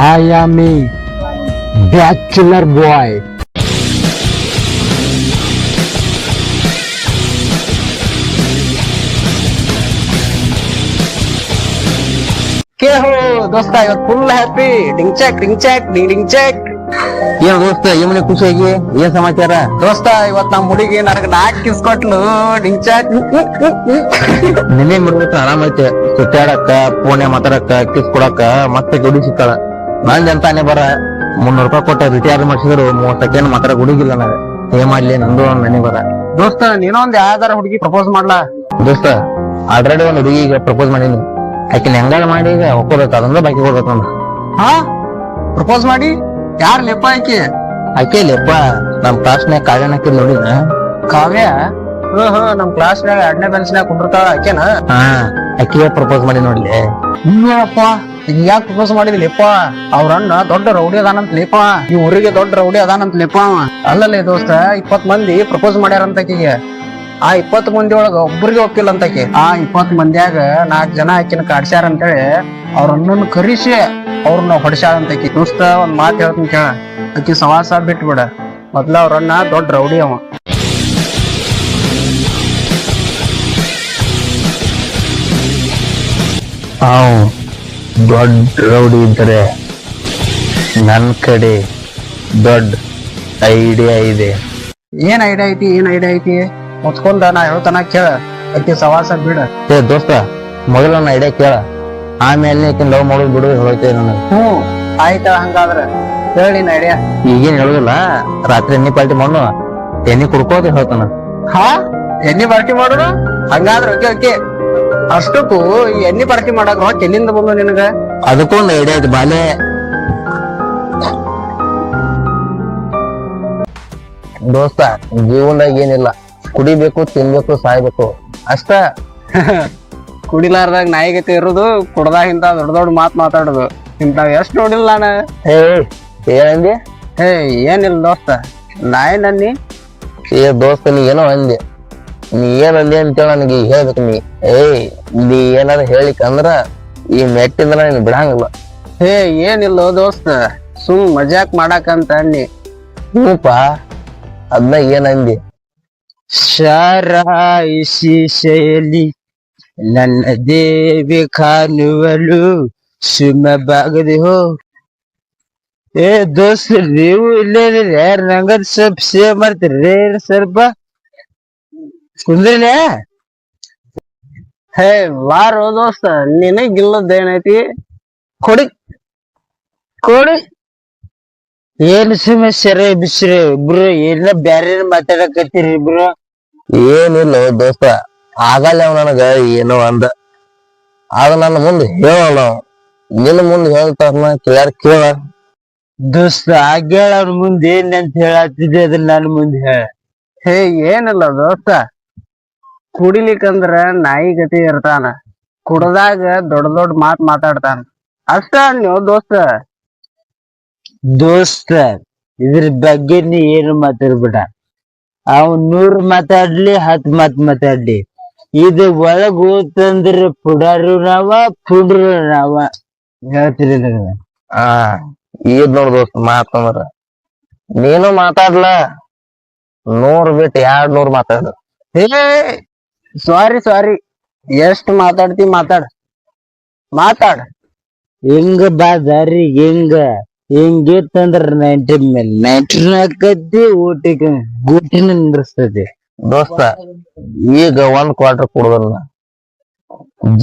I am a bachelor boy. ದೋಸ್ತ ಇವತ್ತು full happy ಡಿಂಗ್ ಚೆಕ್ ಡಿಂಗ್ ಚೆಕ್. ಏನ್ ದೋಸ್ತ ಏಮನೆ ಖುಷಿಯಾಗಿ ಏನ್ ಸಮಾಚಾರ? ದೋಸ್ತ ಇವತ್ ನಮ್ ಹುಡುಗಿ ನನಗ್ ನಾಕ್ ಕಿಸ್ ಕೊಟ್ಲು ಡಿಂಗ್ ಚೆಕ್. ನಿನ್ನೆ ಮಾಡ್ಬೇಕು ಆರಾಮ ಐತೆ ಸುತ್ತಾಡಕ್ಕ ಫೋನ್ಯಾಗ ಮಾತಾಡಕ್ಕ ಕಿಸ್ ಕೊಡಕ್ಕ ಮತ್ತೆ ಗುಡಿ ಸಿಕ್ತಾಳ. ನಂದ್ ಅಂತಾನೆ ಬರ 300 ರೂಪಾಯಿ ಕೊಟ್ಟ ರಿಟೈರ್ ಮಾಡಿಸಿದ್ರು 30 ಸೆಕೆಂಡ್ ಮಾತಾಡಕ್ ಹುಡುಗಿಲ್ಲ ನನಗೆ. ಏನ್ ಮಾಡ್ಲಿ ನಂದು ಮನೆ ಬರ. ದೋಸ್ತ ನೀನೊಂದ್ ಯಾವ್ದಾರ ಹುಡುಗಿ ಪ್ರಪೋಸ್ ಮಾಡ್ಲಾ? ದೋಸ್ತ ಆಲ್ರೆಡಿ ಒಂದ್ ಹುಡುಗಿಗೆ ಪ್ರಪೋಸ್ ಮಾಡೀನಿ. ಆಕಿನ ಹೆಂಗಾರ ಮಾಡಿ ಈಗ ಒಪ್ಕೋಬೇಕು, ಅದಂದ್ರೆ ಬಾಕಿ ಕೊಡ್ಬೇಕು ನಂದು. ಹಾ ಪ್ರಪೋಸ್ ಮಾಡಿ ಯಾರ್ ಲೆಪ್ಪ ಆಕಿ? ಆಕೆ ಲೆಪ್ಪ ನಮ್ ಕ್ಲಾಸ್ನ್ಯಾಗ ಕಾವ್ಯನ ಹಾಕಿದ್ ನೋಡಿನ. ಕಾವ್ಯ? ನಮ್ ಕ್ಲಾಸ್ನಾಗ 2ನೇ ಬೆಂಚ್ನ್ಯಾಗ ಕುಂಡಿರ್ತಾಳ ಆಕೆನ? ಹಾ ಆಕಿಗೆ ಪ್ರಪೋಸ್ ಮಾಡಿ ನೋಡ್ಲಿ. ಅಯ್ಯಪ್ಪ ಯಾಕೆ ಪ್ರಪೋಸ್ ಮಾಡಿದ್ಲಿಪ್ಪ? ಅವ್ರ ಅಣ್ಣ ದೊಡ್ಡ ರೌಡಿ ಅದಾನಂತ ಲೇಪ, ಈ ಊರಿಗೆ ದೊಡ್ಡ ರೌಡಿ ಅದಾನಂತ ಲೇಪ. ಅಲ್ಲಲ್ಲೇ ದೋಸ್ತ 20 ಮಂದಿ ಪ್ರಪೋಸ್ ಮಾಡ್ಯಾರಂತ ಆಕಿಗೆ. ಆ 20 ಮಂದಿ ಒಳಗ ಒಬ್ಬರಿಗೆ ಒಪ್ಪಿಲ್ಲ ಅಂತ ಆಕಿ. ಆ 20 ಮಂದಿಯಾಗ 4 ಜನ ಆಕಿನ ಕಾಡ್ಸ್ಯಾರ ಅಂತೇಳಿ ಅವ್ರ ಅಣ್ಣನ ಕರಿಸಿ ಅವ್ರನ್ನ ಹೊಡ್ಸ್ಯಾಳ ಅಂತ ಆಕಿ. ದೋಸ್ತ ಒಂದ್ ಮಾತು ಹೇಳ್ತೀನಿ ಕೇಳ, ಆಕಿ ಸವಾಸ ಬಿಟ್ಬಿಡ. ಮೊದ್ಲ ಅವ್ರ ಅಣ್ಣ ದೊಡ್ಡ ರೌಡಿ ಅವ. ದೊಡ್ಡ ರೌಡಿ ಇದ್ರೆ ನನ್ ಕಡೆ ದೊಡ್ಡ ಐಡಿಯಾ ಇದೆ. ಏನ್ ಐಡಿಯಾ ಐತಿ ಮುಚ್ಕೊಂಡ ನಾ ಹೇಳ್ತಾನ ಕೇಳ. ಆಕಿ ಸವಾಸ ಬಿಡ. ಏ ದೋಸ್ತ ಮೊದಲ ನನ್ನ ಐಡಿಯಾ ಕೇಳ, ಆಮೇಲೆ ಲವ್ ಮಾಡೋದು ಬಿಡು ಹೇಳ್ತೇವೆ ನನಗೆ. ಆಯ್ತ ಹಂಗಾದ್ರ ಹೇಳಿ ಐಡಿಯಾ. ಈಗೇನ್ ಹೇಳುದಿಲ್ಲ, ರಾತ್ರಿ ಎಣ್ಣೆ ಪಾರ್ಟಿ ಮಾಡು, ಎಣ್ಣೆ ಕುಡ್ಕೋದು ಹೇಳ್ತಾನ. ಹಾ ಎಣ್ಣೆ ಪಾರ್ಟಿ ಮಾಡೋಣ? ಹಂಗಾದ್ರ ಓಕೆ. ಅಷ್ಟಕ್ಕೂ ಈ ಎಣ್ಣೆ ಪಾರ್ಟಿ ಮಾಡಕ್ ರೊಕ್ಕ ಎಲ್ಲಿಂದ ಬಂದು ನಿನಗ? ಅದಕ್ಕೂ ಒಂದು ಐಡಿಯಾ ಐತಿ ಬಾಲೆ. ದೋಸ್ತ ಜೀವನದಾಗ ಏನಿಲ್ಲ, ಕುಡಿಬೇಕು, ತಿನ್ಬೇಕು, ಸಾಯ್ಬೇಕು ಅಷ್ಟ. ಕುಡಿಲಾರ್ದಾಗ ನಾಯಿಗತಿ ಇರೋದು, ಕುಡ್ದಾಗ ಇಂತ ದೊಡ್ಡ ದೊಡ್ಡ ಮಾತ್ ಮಾತಾಡೋದು, ಇಂತಾವ್ ಎಷ್ಟ್ ನೋಡಿಲ್ಲ ನಾನು. ಏನಂದಿ? ಏನಿಲ್ಲ ದೋಸ್ತ, ನಾಯಿ ನನ್ನಿ. ದೋಸ್ತ ನೀ ಏನೋ ಅಂದೆ, ನೀ ಏನಂದಿ ಅಂತೇಳ ನನಗೆ ಹೇಳ್ಬೇಕು. ನೀ ಏನಾರ ಹೇಳಿಕಂದ್ರ ಈ ಮೆಟ್ಟಿಂದ ನೀನ್ ಬಿಡಂಗಿಲ್ಲ. ಏನಿಲ್ಲ ದೋಸ್ತ, ಸುಮ್ ಮಜಾಕ್ ಮಾಡಾಕಂತ ಅನ್ನಿ. ಹೂಪ ಅದ್ನ ಏನಂದಿ? ಶರಾಯಿಸಿ ಶೈಲಿ ನನ್ನ ದೇವಿ ಕಾಣುವಲು ಸುಮ್ಮ ಬಾಗದೆ ಹೋ. ದೋಸ್ತ ನೀವು ಇಲ್ಲೇ ಯಾರ ನಂಗ ಸ್ವಲ್ಪ ಸೇವ್ ಮಾಡ್ತೀರಿ? ಸ್ವಲ್ಪ ಕುಂದ್ರಿಲ್ಲ. ವಾರೋ ದೋಸ್ತ, ನಿನಗಿಲ್ಲದೇನೈತಿ? ಕೊಡಿ ಏನು ಸಮಸ್ಯೆ ಬಿಸ್ರಿ ಇಬ್ರು? ಏನ ಬ್ಯಾರೆ ಮಾತಾಡಕತ್ತೀರಿ ಇಬ್ರು? ಏನಿಲ್ಲ ದೋಸ್ತ, ಆಗಲ್ಲ ಅವ್ ನನಗ ಏನೋ ಅಂದ, ಆಗ ನನ್ನ ಮುಂದೆ ಹೇಳಲ್ಲ. ನಿನ್ನ ಮುಂದೆ ಹೇಳ್ತಾರ ಕೇಳ. ದೋಸ್ತ ಆಗ್ಯಾಳ ಅವ್ರ ಮುಂದೆ ಏನಂತ ಹೇಳತ್ತಿದ್ದೆ, ಅದನ್ನ ನನ್ನ ಮುಂದೆ ಹೇಳ. ಏನಿಲ್ಲ ದೋಸ್ತ, ಕುಡಿಲಿಕ್ಕಂದ್ರ ನಾಯಿ ಗತಿ ಇರ್ತಾನ, ಕುಡ್ದಾಗ ದೊಡ್ಡ ದೊಡ್ಡ ಮಾತ್ ಮಾತಾಡ್ತಾನ ಅಷ್ಟ ನೀವು ದೋಸ್ತ. ದೋಸ್ತ ಇದ್ರ ಬಗ್ಗೆ ನೀ ಏನು ಮಾತಾಡ್ಬಿಡ. ಅವ್ 100 ಮಾತಾಡ್ಲಿ 10 ಮಾತಾಡ್ಲಿ, ಇದು ಒಳಗ್ ಹೋತಂದ್ರ ಪುಡಾರು ಪುಡ್ರು ನಾವ ಹೇಳ್ತೀರಿ ನನಗ. ಈದ್ ನೋಡ್ ದೋಸ್ತ ಮಾತಂದ್ರ ನೀನು ಮಾತಾಡ್ಲ 100 ಬಿಟ್ಟು 200 ಮಾತಾಡ. ಸಾರಿ ಎಷ್ಟ್ ಮಾತಾಡ್ತಿ ಮಾತಾಡ. ಹಿಂಗ ಬಾ ದಾರಿ ಹಿಂಗಿತ್ತಂದ್ರ 90 ಮೇಲೆ 90 ಹಾಕತಿ, ಗೂಟಿನ ನಿಂದ್ರಸ್ತತಿ. ದೋಸ್ತ ಈಗ 1 ಕ್ವಾರ್ಟರ್ ಕುಡ್ದಲ್ಲ,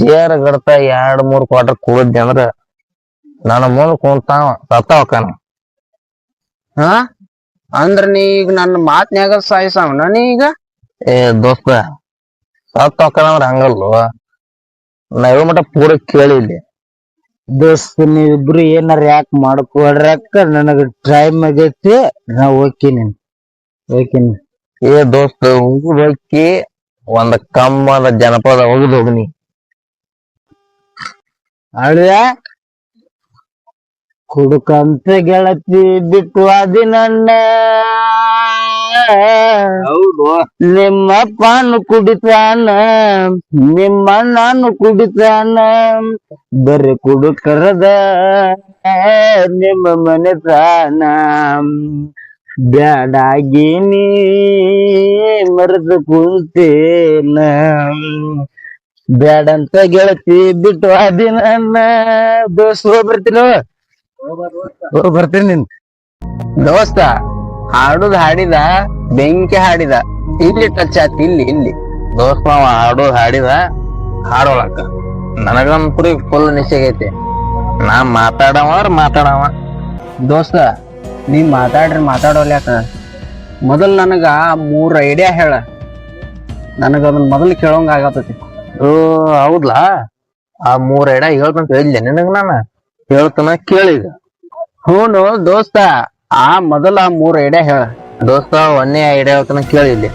ಜೇರ ಗಡ್ತ 2-3 ಕ್ವಾರ್ಟರ್ ಕುಡಿದ್ದೆ ಅಂದ್ರ ನನ್ನ ಮುಂದ್ ಕುಂತಾವ ಸತ್ತ ಹೋಕಾನ. ಅಂದ್ರ ನೀ ಈಗ ನನ್ನ ಮಾತ್ನ್ಯಾಗ ಸಾಯಿಸಾವನ ನೀ ಈಗ? ದೋಸ್ತ ಸತ್ತ ಹೋಕಾನ ಅಂದ್ರ ಹಂಗಲ್ವ, ನಾ ಹೇಳೋ ಮಟ್ಟ ಪೂರ ಕೇಳಿ ಇಲ್ಲಿ. ದೋಸ್ತ ನೀವಿಬ್ರು ಏನಾರ ಯಾಕೆ ಮಾಡ್ಕೊಡ್ರಕ್ಕ, ನನಗ ಟೈಮ್ ಆಗೈತಿ, ನಾ ಹೋಗ್ತೀನಿ. ದೋಸ್ತ ಹೋಗಿ ಒಂದ್ ಕಮ್ಮದ ಜನಪದ ಹೋಗ್ನಿ. ಅಳ್ಯ ಕುಡುಕಂತ ಗೆಳತಿ ಬಿಟ್ಟು ಅದಿ ನನ್ನ, ನಿಮ್ಮಪ್ಪನು ಕುಡಿತಾನ, ನಿಮ್ಮಣ್ಣನು ಕುಡಿತಾನ, ಬರೀ ಕುಡುಕರದ ನಿಮ್ಮ ಮನೆತನ ಬ್ಯಾಡಾಗಿನಿ ಮರೆತು ಕುಂತೇನ ಬ್ಯಾಡಂತ ಗೆಳತಿ ಬಿಟ್ಟು ಅದಿನ ದೋಸ್ತ ಬರ್ತೀನಿ ನಿನ್ ದೋಸ್ತ ಹಾಡುದ್ ಹಾಡಿದ ಬೆಂಕಿ ಹಾಡಿದ ಇಲ್ಲಿ ಟಚ್ ಆತಿ ಇಲ್ಲಿ ದೋಸ್ತ ನಾವ್ ಹಾಡೋದ್ ಹಾಡಿದ ಹಾಡೋಳಕ್ಕ ನನಗಂತೂ ಫುಲ್ ನಿಶ್ಚಯ ನಾ ಮಾತಾಡವ ದೋಸ್ತ ನೀ ಮಾತಾಡೋಲ್ಯಾಕ ಮೊದಲ್ ನನಗ 3 ಐಡಿಯಾ ಹೇಳ ನನಗ ಅದನ್ನ ಮೊದಲು ಕೇಳೋಂಗ ಆಗತೈತಿ. ಹೌದ್ಲಾ ಆ 3 ಎಡ ಹೇಳ್ತಂತ ಹೇಳಿದ್ದೆ ನಿನಗ ನಾನ ಹೇಳ್ತನ ಕೇಳಿಗ. ಹ್ಞೂ ದೋಸ್ತ ಆ ಮೊದಲ 3 ಐಡಿಯಾ ಹೇಳ ದೋಸ್ತ. ಒಂದೇ ಐಡಿಯಾ ಹೇಳ್ತನ ಕೇಳಿಲ್ಲಿ.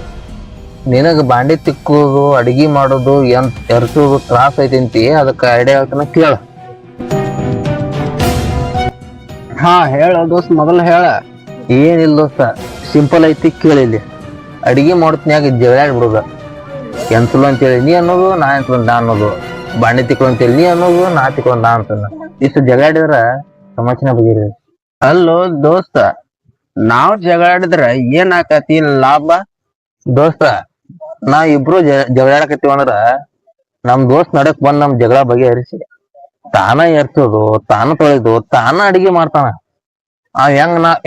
ನಿನಗ ಬಾಂಡಿ ತಿಕ್ಕೋದು ಅಡಿಗೆ ಮಾಡೋದು ಎರ್ಸೋದು ತ್ರಾಸ ಐತಿ ಅದಕ್ಕ ಐಡಿಯಾ ಹೇಳ್ತನ ಕೇಳ. ಹಾ ಹೇಳ ದೋಸ್ತ ಮೊದಲು ಹೇಳ. ಏನಿಲ್ಲ ದೋಸ್ತ, ಸಿಂಪಲ್ ಐತಿ ಕೇಳಿಲ್ಲಿ. ಅಡಿಗೆ ಮಾಡೋತ್ನ್ಯಾಗ ಜಗಳಾಡ್ ಬಿಡುದ. ಎಂತಲು ಅಂತೇಳಿ ನೀ ಅನ್ನೋದು, ನಾ ಎಂತಲು ನಾ ಅನ್ನೋದು. ಬಾಂಡೆ ತಿಕ್ಳು ಅಂತೇಳಿ ನೀ ಅನ್ನೋದು, ನಾ ತಿಕ್ಳು ನಾ ಅಂತನ. ಇಷ್ಟು ಜಗಳಾಡಿದ್ರ ಸಮಸ್ಯೆನ ಬಗೆಹರಿ. ಅಲ್ಲೋ ದೋಸ್ತ, ನಾವ್ ಜಗಳಾಡಿದ್ರ ಏನ್ ಆಕತಿ ಲಾಭ? ದೋಸ್ತ ನಾ ಇಬ್ರು ಜಗಳಾಡಕತ್ತೀವಂದ್ರ ನಮ್ ದೋಸ್ತ್ ನಡಕ್ ಬಂದ್ ನಮ್ ಜಗಳ ಬಗೆಹರಿಸಿ ತಾನ ಎರ್ಸೋದು, ತಾನ ತೊಳೆದು, ತಾನ ಅಡಿಗೆ ಮಾಡ್ತಾನ.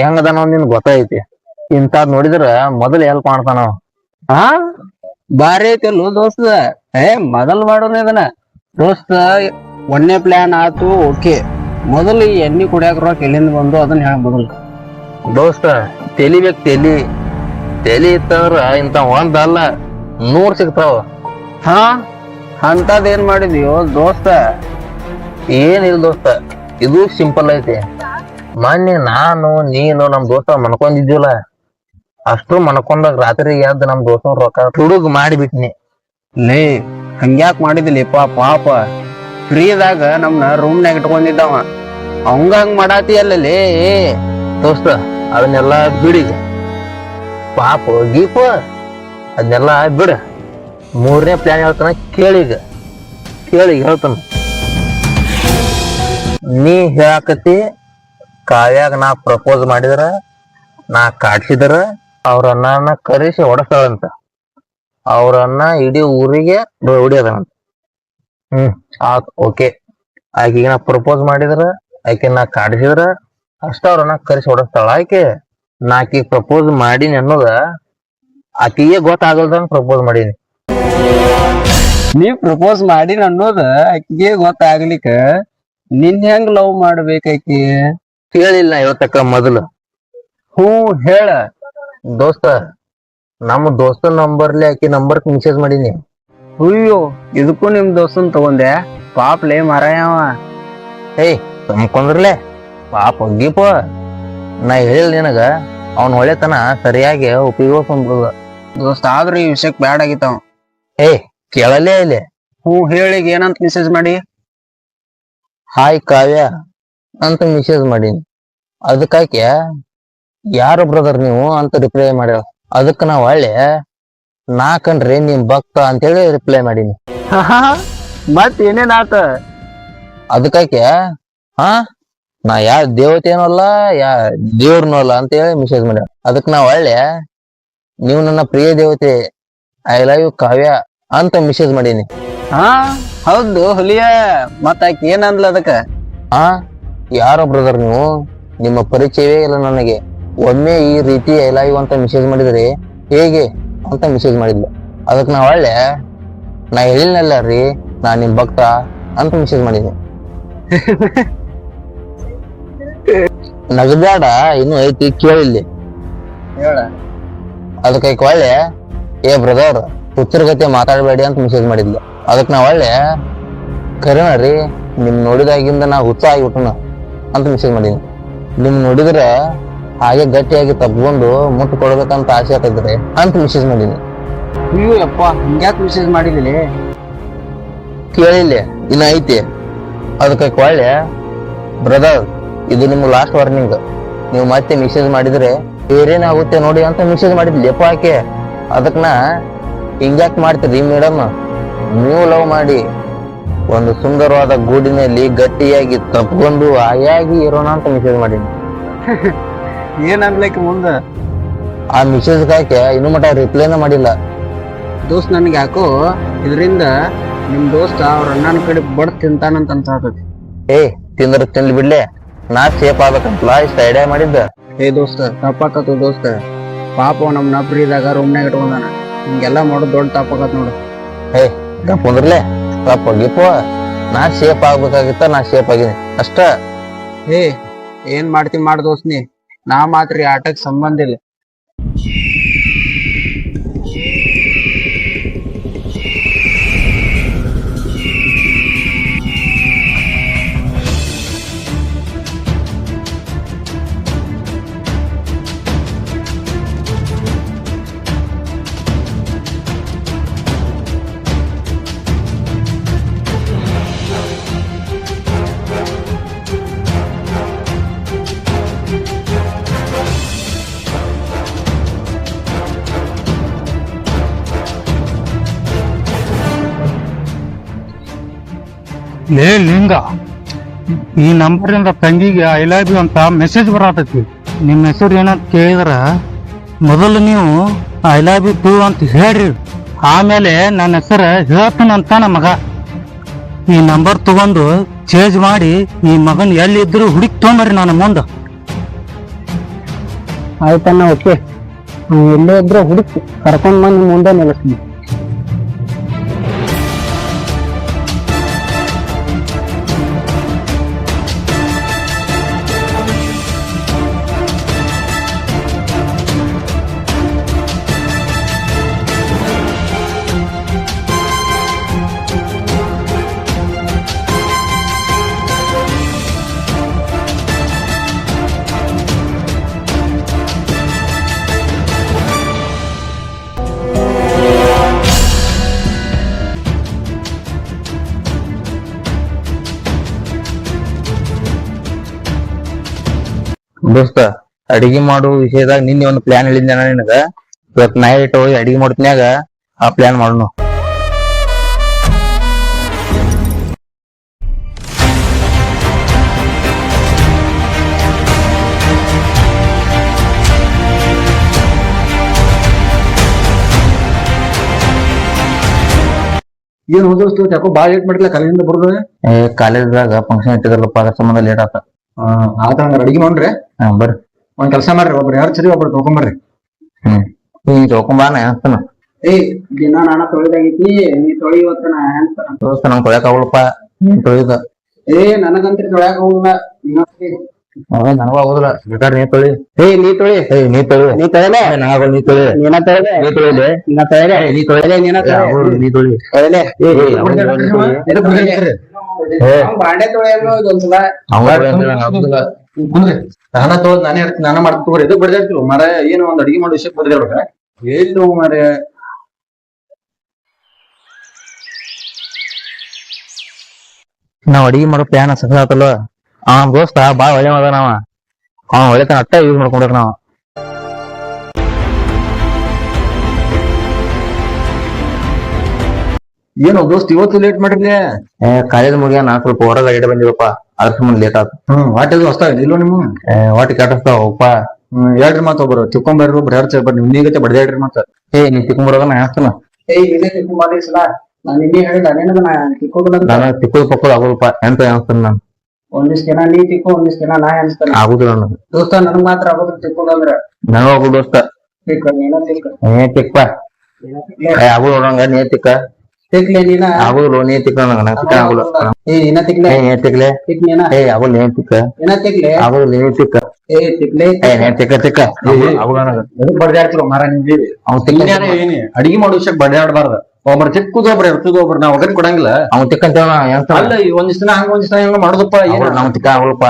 ಹೆಂಗದಾನ ನಿನ್ ಗೊತ್ತೈತಿ. ಇಂತಾದ್ ನೋಡಿದ್ರ ಮೊದಲು ಹೆಲ್ಪ್ ಮಾಡ್ತಾನ. ಹಾ ಬಾರಿ ಐತಲ್ಲೋ ದೋಸ್ತ. ಮೊದಲ್ ಮಾಡೋಣ ಇದನ್ನ ದೋಸ್ತ. ಒಂದೇ ಪ್ಲಾನ್ ಆತು, ಓಕೆ. ಮೊದಲು ಈ ಎಣ್ಣೆ ಕುಡಿಯಾಕ ರೊಕ್ಕ ಎಲ್ಲಿಂದ ಬಂದು ಅದನ್ನ ಹೇಳ ಮೊದಲು. ದೋಸ್ತ ತೆಲಿಬೇಕ್ ತೆಲಿ ಇತ್ತಂದ್ರ ಇಂತ ಒಂದಲ್ಲ 100 ಸಿಗ್ತಾವ. ಹಾ ಅಂತದ್ ಏನ್ ಮಾಡಿದ್ಯೋ ದೋಸ್ತ? ಏನಿಲ್ಲ ದೋಸ್ತ, ಇದು ಸಿಂಪಲ್ ಐತಿ. ಮೊನ್ನೆ ನಾನು ನೀನು ನಮ್ ದೋಸ್ತ ಮನ್ಕೊಂಡಿದ್ದಿಲ್ಲ. ಅಷ್ಟು ಮನ್ಕೊಂಡಾಗ ರಾತ್ರಿ ಎದ್ದು ನಮ್ ದೋಸ್ತ ರೊಕ್ಕ ತುಡುಗ್ ಮಾಡಿಬಿಟ್ನಿ. ಲೇ ಹಂಗ್ಯಾಕ್ ಮಾಡಿದಿಲ್ಲಿಪ್ಪ ಪಾಪ. ಫ್ರೀದಾಗ ನಮ್ನ ರೂಮ್ನಾಗ ಇಟ್ಕೊಂಡಿದ್ದವ, ಅವಂಗ ಮಾಡಾತಿ ಅಲ್ಲೇ. ದೋಸ್ತ ಅದನ್ನೆಲ್ಲ ಬಿಡಿಗ, ಪಾಪ ಗೀಪ ಅದನ್ನೆಲ್ಲ ಬಿಡ. 3ನೇ ಪ್ಲಾನ್ ಹೇಳ್ತಾನ ಕೇಳಿಗ ಹೇಳ್ತಾನ. ನೀ ಹೇಳಾಕತಿ ಕಾವ್ಯಾಗ ನಾ ಪ್ರಪೋಸ್ ಮಾಡಿದ್ರ, ನಾ ಕಾಡ್ಸಿದ್ರ ಅವ್ರನ್ನ ಕರೆಸಿ ಹೊಡಸ್ತಾಳಂತ. ಅವ್ರನ್ನ ಇಡೀ ಊರಿಗೆ ರೌಡಿ ಅದನಂತ. ಆತ್ ಓಕೆ. ಆಕಿಗೆ ನಾ ಪ್ರಪೋಸ್ ಮಾಡಿದ್ರ, ಆಕೆ ನಾ ಕಾಡ್ಸಿದ್ರ ಅಷ್ಟ ಅವ್ರನ್ನ ಕರೆಸಿ ಹೊಡಸ್ತಾಳ ಆಕೆ. ನಾ ಆಕಿಗೆ ಪ್ರಪೋಸ್ ಮಾಡೀನಿ ಅನ್ನೋದ ಆಕಿಗೆ ಗೊತ್ತಾಗಲ್ದಂಗ ಪ್ರಪೋಸ್ ಮಾಡೀನಿ. ನೀ ಪ್ರಪೋಸ್ ಮಾಡಿ ಅನ್ನೋದ ಆಕಿಗೆ ಗೊತ್ತಾಗ್ಲಿಕ್ಕ ನಿನ್ ಹೆಂಗ್ ಲವ್ ಮಾಡ್ಬೇಕಾಕಿ? ಕೇಳಿಲ್ಲ ಇವತ್ತಕ್ಕ ಮೊದಲು. ಹೇಳ ದೋಸ್ತ, ನಮ್ಮ ದೋಸ್ತನ ನಂಬರ್ಲಿ ಆಕಿ ನಂಬರ್ ಮೆಸೇಜ್ ಮಾಡೀನಿ. ಅಯ್ಯೋ ಇದಕ್ಕೂ ನಿಮ್ ದೋಸ್ತನ್ ತಗೊಂಡೆ? ಪಾಪ್ಲೇ ಮಾರಾಯವ. ತಂದ್ಕೊಂಡ್ರಲೆ ಪಾಪ ಗೀಪ. ನಾ ಹೇಳಿಲ್ಲ ನಿನಗ, ಅವ್ನ ಒಳ್ಳೆತನ ಸರಿಯಾಗಿ ಉಪಯೋಗಿಸ್ಕೊಂಡ್ಬಿಡುದ. ದೋಸ್ತ ಆದ್ರೂ ಈ ವಿಷಯಕ್ ಬ್ಯಾಡ್ ಆಗಿತ್ತಾವ. ಕೇಳಲೇ ಇಲ್ಲಿ. ಹೇಳಿಗ ಏನಂತ ಮೆಸೇಜ್ ಮಾಡಿ? ಹಾಯ್ ಕಾವ್ಯ ಅಂತ ಮೆಸೇಜ್ ಮಾಡೀನಿ. ಅದಕ್ಕಾಕೆ ಯಾರು ಬ್ರದರ್ ನೀವು ಅಂತ ರಿಪ್ಲೈ ಮಾಡ್ಯಾಳ. ಅದಕ್ಕ ನಾ ಒಳ್ಳೆ ನಾ ಕಣ್ರಿ ನಿಮ್ ಭಕ್ತ ಅಂತೇಳಿ ರಿಪ್ಲೈ ಮಾಡೀನಿ. ಮತ್ ಏನೇನ್ ಆತ? ಅದಕ್ಕಾಕೆ ನಾ ಯಾರ ದೇವತೆನೂ ಅಲ್ಲ, ದೇವ್ರನೂ ಅಲ್ಲ ಅಂತೇಳಿ ಮೆಸೇಜ್ ಮಾಡ್ಯಾಳ. ಅದಕ್ ನಾ ಒಳ್ಳೆ ನೀವು ನನ್ನ ಪ್ರಿಯ ದೇವತೆ, ಐ ಲವ್ ಯು ಕಾವ್ಯ ಅಂತ ಮೆಸೇಜ್ ಮಾಡೀನಿ. ಹೌದು ಹುಲಿಯ. ಮತ್ತ ಆಕಿ ಏನಂದ್ಲ ಅದಕ್ಕ? ಯಾರೋ ಬ್ರದರ್ ನೀವು, ನಿಮ್ಮ ಪರಿಚಯವೇ ಇಲ್ಲ ನನಗೆ. ಒಮ್ಮೆ ಈ ರೀತಿ ಐ ಲವ್ ಯು ಅಂತ ಮೆಸೇಜ್ ಮಾಡಿದ್ರಿ ಹೇಗೆ ಅಂತ ಮೆಸೇಜ್ ಮಾಡಿದ್ಲ. ಅದಕ್ ನಾ ಒಳ್ಳೆ ನಾ ಹೇಳಿನಲ್ಲ ರೀ ನಾ ನಿಮ್ ಭಕ್ತ ಅಂತ ಮೆಸೇಜ್ ಮಾಡೀನಿ. ನಗಬೇಡ, ಇನ್ನು ಐತಿ ಕೇಳಿಲ್ಲಿ. ಅದಕ್ಕೆ ಒಳ್ಳೆ ಬ್ರದರ್ ಹುಚ್ಚರ ಗತಿ ಮಾತಾಡಬೇಡಿ ಅಂತ ಮೆಸೇಜ್ ಮಾಡಿದ್ಲ. ಅದಕ್ ನಾ ಒಳ್ಳೆ ಕರೆನ ರೀ ನಿಮ್ ನೋಡಿದಾಗಿಂದ ನಾ ಹುಚ್ಚ ಆಗಿಬಿಟ್ಟನ ಅಂತ ಮೆಸೇಜ್ ಮಾಡೀನಿ. ನಿಮ್ ನೋಡಿದ್ರ ಹಾಗೆ ಗಟ್ಟಿಯಾಗಿ ತಪ್ಕೊಂಡು ಮುಟ್ಟು ಕೊಡ್ಬೇಕಂತ ಆಸೆ ಆಗ್ತಿದ್ರೆ ಅಂತ ಮೆಸೇಜ್ ಮಾಡೀನಿ. ಅಯ್ಯೋ ಯಪ್ಪ, ಹಿಂಗ್ಯಾಕ್ ಮೆಸೇಜ್ ಮಾಡಿದಿಲಿ? ಕೇಳಿಲ್ಲ ಇನ್ನ ಐತಿ. ಅದಕ್ಕೆ ಒಳ್ಳೆ ಬ್ರದರ್ ಇದು ನಿಮ್ಗೆ ಲಾಸ್ಟ್ ವಾರ್ನಿಂಗ್. ನೀವು ಮತ್ತೆ ಮೆಸೇಜ್ ಮಾಡಿದ್ರೆ ಬೇರೇನಾಗುತ್ತೆ ನೋಡಿ ಅಂತ ಮೆಸೇಜ್ ಮಾಡಿದ್ಲಿ ಅಪ್ಪ ಆಕೆ. ಅದಕ್ ನಾ ಹಿಂಗ್ಯಾಕ್ ಮಾಡ್ತೀರಿ ಮೇಡಮ್? ನೀವು ಲವ್ ಮಾಡಿ ಒಂದು ಸುಂದರವಾದ ಗೂಡಿನಲ್ಲಿ ಗಟ್ಟಿಯಾಗಿ ತಪ್ಕೊಂಡು ಆಯಾಗಿ ಇರೋಣ ಅಂತ ಮೆಸೇಜ್ ಮಾಡೀನಿ. ಏನ್ ಅನ್ಲೈಕ್ ಮುಂದ ಆ ಮೆಸೇಜ್ ಹಾಕಿ ಇನ್ನು ಮಟ ರಿಪ್ಲೈನ ಮಾಡಿಲ್ಲ. ದೋಸ್ತ್ ನನ್ಗೆ ಯಾಕೋ ಇದರಿಂದ ನಿಮ್ ದೋಸ್ತ ಅವ್ರ ಅಣ್ಣನ ಕಡೆ ಬಡ್ ತಿಂತಾನಂತ ಅನ್ಸಾತೈತಿ. ಏ ತಿಂದ್ರ ತಿನ್ಲಿ ಬಿಡ್ಲೆ, ನಾ ಸೇಫ್ ಆಗ್ಬೇಕಂತಲ್ಲ ಇಷ್ಟ ಐಡಿಯಾ ಮಾಡಿದ್ದ. ಏ ದೋಸ್ತ ತಪ್ಪಾಕತ್ತು ದೋಸ್ತ, ಪಾಪ ನಮ್ ನಪ್ರಿದಾಗ ರೂಮ್ನಾಗ ಇಟ್ಕೊಂಡಾನ. ಹಿಂಗೆಲ್ಲಾ ಮಾಡೋದು ದೊಡ್ಡ ತಪ್ಪಾಕತ್ ನೋಡು. ಏ ಕುಂದ್ರಲೆ ತಪ್ಪ ಗಿಪ್ಪ, ನಾ ಸೇಫ್ ಆಗ್ಬೇಕಾಗಿತ್ತ, ನಾ ಸೇಫ್ ಆಗೀನಿ ಅಷ್ಟ. ಏ ಏನ್ ಮಾಡ್ತಿ ಮಾಡ್ ದೋಸ್ತ್ ನೀ, ನಾ ಮಾತ್ರ ಈ ಆಟಕ್ ಸಂಬಂಧ ಇಲ್ಲ. ಲೇ ಲಿಂಗ, ಈ ನಂಬರಿಂದ ತಂಗಿಗೆ ಐ ಲವ್ ಯು ಅಂತ ಮೆಸೇಜ್ ಬರತೈತಿ. ನಿಮ್ಮ ಹೆಸರು ಏನಂತ ಕೇಳಿದ್ರ ಮೊದಲು ನೀವು ಐ ಲವ್ ಯು ಟು ಅಂತ ಹೇಳ್ರಿ, ಆಮೇಲೆ ನನ್ನ ಹೆಸರು ಹೇಳ್ತಾನಂತ ನಮ್ಮ ಮಗ. ಈ ನಂಬರ್ ತಗೊಂಡು ಚೇಂಜ್ ಮಾಡಿ ಈ ಮಗನ್ ಎಲ್ಲಿದ್ರು ಹುಡುಕಿ ತೊಗೊಂಬರ್ರಿ ನನ್ನ ಮುಂದೆ. ಆಯ್ತಣ್ಣ, ಓಕೆ. ಎಲ್ಲೇ ಇದ್ರೆ ಹುಡುಕಿ ಕರ್ಕೊಂಡ್ ಬಂದು ಮುಂದೆ ನಿಲ್ಲಿಸ್ತೀನಿ. ದೋಸ್ತ, ಅಡಿಗೆ ಮಾಡೋ ವಿಷಯದಾಗ ನಿನ್ನೆ ಒಂದು ಪ್ಲಾನ್ ಹೇಳಿದ್ದೆ ನಾನು ನಿನಗ. ಇವತ್ ನೈಟ್ ಹೋಗಿ ಅಡಿಗೆ ಮಾಡ್ತಿನ್ಯಾಗ ಆ ಪ್ಲಾನ್ ಮಾಡೋಣ. ಏನ್ ಹೋದೋಸ್ತು ಯಾಕೋ ಬಾಳ ಲೇಟ್ ಮಾಡಿಲ್ಲ ಕಾಲೇಜಿಂದ ಬರೋದು. ಕಾಲೇಜ್ದಾಗ ಫಂಕ್ಷನ್ ಇಟ್ಟಿದ್ರಲ್ಲಪ್ಪ, ಅದ್ರ ಸಂಬಂಧ ಲೇಟ್ ಆತ. ಆತ ಅಡಿಗೆ ಮಾಡ್ರಿ. ಬರ್ರಿ ಒಂದ್ ಕೆಲಸ ಮಾಡ್ರಿ, ಒಬ್ರು ಯಾರು ಸರಿ ಒಬ್ರು ತೊಗೊಂಬರ್ರಿ. ನೀ ತೊಗೊಂಬಾನ ಅನ್ಸ್ತಾನ. ಏ ದಿನ ನಾನ ತೊಳಿದಾಗೈತಿ, ನೀ ತೊಳಿ ಇವತ್ತ ನಾ ಅನ್ಸ್ತಾನ. ದೋಸ್ತ ನಂಗೆ ತೊಳ್ಯಾಕ ಆಗಲ್ಲಪ್ಪ, ನೀನ್ ತೊಳಿದ. ಏ ನನಗಂತ್ರಿ ತೊಳ್ಯಾಕ ಹೋಗಲ್ಲ. ನನಗೂ ಆಗುದಿಲ್ಲ, ಬೇಕಾದ್ರೆ ನೀ ತೊಳಿ. ಏ ನೀ ತೊಳಿ. ನೀ ತೊಳಿ. ನೀ ತೊಳೆಲೆ. ನೀ ತೊಳಿ. ನೀನ ತೊಳೆಲೆ. ನೀ ತೊಳಿಲೆ. ನೀನ ತೊಳೆಲೆ. ನೀ ತೊಳಿ. ನೀನ ತೊಳೆ. ನೀ ತೊಳಿ. ತೊಳೆಲೆ. ಬಾಂಡೆ ತೊಳೆಯಲ್ಲ ಇದೊಂದ್ಸಲ. ನಾನ ತೊಳೆದ್ ನಾನೇ ಇರ್ತೀನಿ, ನಾನ ಮಾಡ್ಕೋರಿ. ಇದು ಬಡ್ದಾಡ್ತಿರು ಮರ, ಏನು ಒಂದ್ ಅಡಿಗೆ ಮಾಡೋ ವಿಷಯಕ್ಕೆ ಬಡ್ದಾಡ್ಬೇಕ. ಎಲ್ಲಿ ಮರ ನಾವ್ ಅಡಿಗೆ ಮಾಡೋ ಪ್ಲಾನ್ ಸಕ್ಸಸ್ ಆತಲ್ಲ. ದೋಸ್ತ ಬಾಳ ಒಳ್ಳೆ ಮಾಡ ನಾವ, ಒಳ್ಳೆತನ ಅಟ್ಟ ಯೂಸ್ ಮಾಡ್ಕೊಂಡ್ರ ನಾವ. ಏನೋ ದೋಸ್ತ್ ಇವತ್ತು ಲೇಟ್ ಮಾಡಿರ್ಲಿ. ಕಾಲೇಜ್ ಮುಗಿಯ ನಾ ಸ್ವಲ್ಪ ಹೊರಗೆ ಅಡ್ಡ ಬಂದಿವಪ್ಪ, ಅದ್ರ ಸಂಬಂಧ ಲೇಟ್ ಆತ. ವಾಟದು ಹೊಸ್ತಾವ ಇಲ್ವ ನಿಮ್ಮ ಒಟ್ಟು ಕೆಟ್ಟಸ್ತಾವಪ್ಪ. ಹೇಳ್ರಿ ಮತ್ತ ಒಬ್ರು ತಿಕ್ಕೊಂಬರ್ರಿ, ಒಬ್ರು ಯಾರು ಬಟ್ ನಿಮ್ಗತ್ತೆ ಬಡ್ದಾಡ್ರಿ ಮತ್ತ. ನೀ ತಿಕ್ಕೊಂಬರೋದ ನಾ ಹಾಕ್ತಾನ. ನಾನು ನಿನ್ನೆ ಹೇಳಿದ ನಾನು ತಿಕ್ಕೋದು ಪಕ್ಕೋದು ಆಗೋದಪ್ಪ, ಎಂತ ಅನ್ಸ್ತಾನ ನಾನು. ಒಂದಿಷ್ಟು ದಿನ ನೀ ತಿಕ್ಕೋ, ಒಂದಿಷ್ಟು ದಿನ ನಾ ಅನ್ಸ್ತಾನೆ. ಆಗುದಿಲ್ಲ ನನಗೆ ದೋಸ್ತ, ನನಗ್ ಮಾತ್ರ ಆಗೋದ್ರ ತಿಕ್ಕೋದಂದ್ರ. ನನಗೂ ಆಗುದು ದೋಸ್ತ. ನೀನ ತಿಕ್ಕ. ನೀ ತಿಕ್ಪ ಆಗುದು ನೋಡಂಗ, ನೀ ತಿಕ್ಕ. ತಿಕ್ಲೆ ನೀನ. ಆಗುದಿಲ್ಲ, ನೀ ತಿಕ್ಕ ನಂಗ ತಿಕ್ಕ ಆಗುಲ್ಲ. ಏ ನೀನ ತಿಕ್ಲೆ. ನೀ ತಿಕ್ಲೆ. ತಿಕ್ ನೀನ. ಆಗುಲ್ಲ, ನೀ ತಿಕ್ಕ. ಏನ ತಿಕ್ಲೆ. ಆಗುದಿಲ್ಲ, ನೀ ತಿಕ್ಕ. ಏ ತಿಕ್ಲೆ. ನೀ ತಿಕ್ಕ ತಿಕ್ಕ ಆಗುಲ್ಲ ನನಗ. ಬಡ್ದಾಡ್ತಿರೋ ಮರ ನಿಂಗೆ. ಅವ್ನು ತಿಕ್ಕ. ಏನಿ ಅಡಿಗೆ ಮಾಡೋ ವಿಷಯಕ್ಕೆ ಬಡ್ದಾಡ್ಬಾರ್ದ. ಒಬ್ರು ತಿಕ್ಕುದು ಒಬ್ರು ಇರ್ತದ, ಒಬ್ರು ನಾವ್ ಒಗರಿ ಕೊಡಂಗಿಲ್ಲ. ಅವ್ನು ತಿಕ್ಕ ಅಂತ ಅಲ್ಲ, ಒಂದಿಷ್ಟು ದಿನ ಹಂಗ ಒಂದಿಷ್ಟು ದಿನ ಹೆಂಗ ಮಾಡುದಪ್ಪ. ನಾವ್ ತಿಕ್ಕ ಆಗುಲ್ಲಪ್ಪ.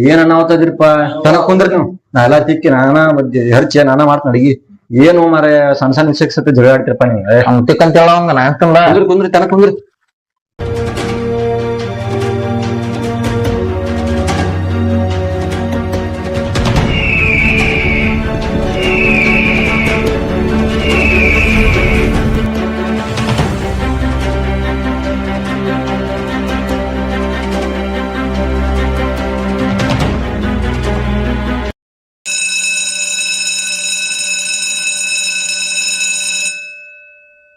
ಏನ ನಾವತ್ತದಿರಪ್ಪ ತನಕ್ ಕುಂದ್ರಿ ನೀವು. ನಾ ಎಲ್ಲಾ ತಿಕ್ಕಿ ನಾನ ಹರ್ಚಿ ನಾನ ಮಾಡ್ತೀನಿ ಅಡಿಗೆ. ಏನು ಮಾರ ಸಣ್ಣ ಸಣ್ಣ ವಿಷಯಕ್ಕೆ ಸತಿ ಜಗಳ ಆಡ್ತಿರಪ್ಪ ನೀವು. ಅವ್ನು ತಿಕ್ಕ ಅಂತ ಹೇಳೋಂಗ ನಾ ಅನ್ಸ್ತಲ್ಲ. ಕುಂದ್ರಿ ತನಕ್ ಕುಂದ್ರಿ.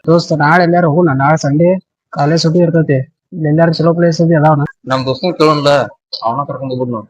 ದೋಸ್ತ ನಾಳೆ ಎಲ್ಲಾರು ಹೋಗೋಣ, ನಾಳೆ ಸಂಡೇ ಕಾಲೇಜ್ ಸುಟಿ ಇರ್ತೈತಿ. ಎಲ್ಲಾರು ಚಲೋ ಪ್ಲೇಸ್ ಐತಿ ಅದಾವನ. ನಮ್ ದೋಸ್ತನ ಕೇಳೋಣ, ಅವನ ಕರ್ಕೊಂಡ್ ಹೋಗ್ಬಿಡ್ ನಾವು.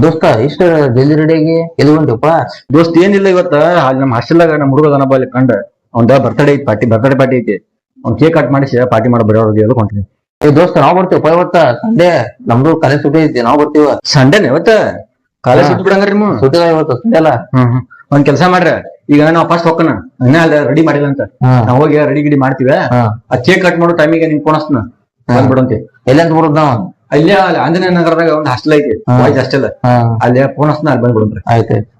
ದೋಸ್ತ ಇಷ್ಟ ಜಲ್ದಿ ರೆಡಿಯಾಗಿ ಎಲ್ಲಿ ಹೊಂಟಿವಪ್ಪ? ದೋಸ್ತ್ ಏನಿಲ್ಲ, ಇವತ್ತ ಅಲ್ಲಿ ನಮ್ಮ ಹಾಸ್ಟೆಲ್ದಾಗ ನಮ್ಮ ಹುಡುಗ ದನ ಅಲ್ಲಿ ಕಂಡ ಅವಂದ ಬರ್ತಡೇ ಐತಿ, ಬರ್ತಡೇ ಪಾರ್ಟಿ ಐತಿ. ಅವ್ನ್ ಕೇಕ್ ಕಟ್ ಮಾಡಿಸಿ ಪಾರ್ಟಿ ಮಾಡೋ ಬರೋರಿಗೆ ಹೇಳ್ಕೊಂತೀನಿ. ಏ ದೋಸ್ತ ನಾವ್ ಬರ್ತೀವಪ್ಪ ಇವತ್ತ ಸಂಡೇ, ನಮ್ದು ಕಾಲೇಜ್ ಸುಟಿ ಐತಿ, ನಾವ್ ಬರ್ತೀವ. ಸಂಡೇನೆ ಇವತ್ತ ಕಾಲೇಜ್ ಸುಟ್ಟು ಬಿಡಂಗ್ರಿ ನೀವು? ಸುಟಿ ಇವತ್ತು ಸಂಡೇ ಅಲ್ಲ. ಒಂದ್ ಕೆಲಸ ಮಾಡ್ರಿ, ಈಗ ನಾವು ಫಸ್ಟ್ ಹೋಗ್ಕನ ಇನ್ನ ಅಲ್ಲಿ ರೆಡಿ ಮಾಡಿಲ್ಲ ಅಂತ, ನಾವ್ ಹೋಗಿ ರೆಡಿ ಗಿಡಿ ಮಾಡ್ತೀವಿ. ಆ ಕೇಕ್ ಕಟ್ ಮಾಡೋ ಟೈಮಿಗೆ ನಿನ್ ಫೋನ್ ಹಚ್ನ ಬಂದ್ಬಿಡಂತಿ. ಎಲ್ಲಿ ಅಂತ ಬರುದ್ ನಾವ್? ಅಲ್ಲೇ ಅಲ್ಲಿ ಆಂಜನೇಯ ನಗರದಾಗ ಒಂದ್ ಹಾಸ್ಟೆಲ್ ಐತಿ, ಬಾಯ್ಸ್ ಹಾಸ್ಟೆಲ್. ಅಲ್ಲಿ ಫೋನ್ ಹಚ್ನ ಅಲ್ಲಿ ಬಂದ್ಬಿಡಂತ್ರಿ. ಆಯ್ತಾಯ್ತು.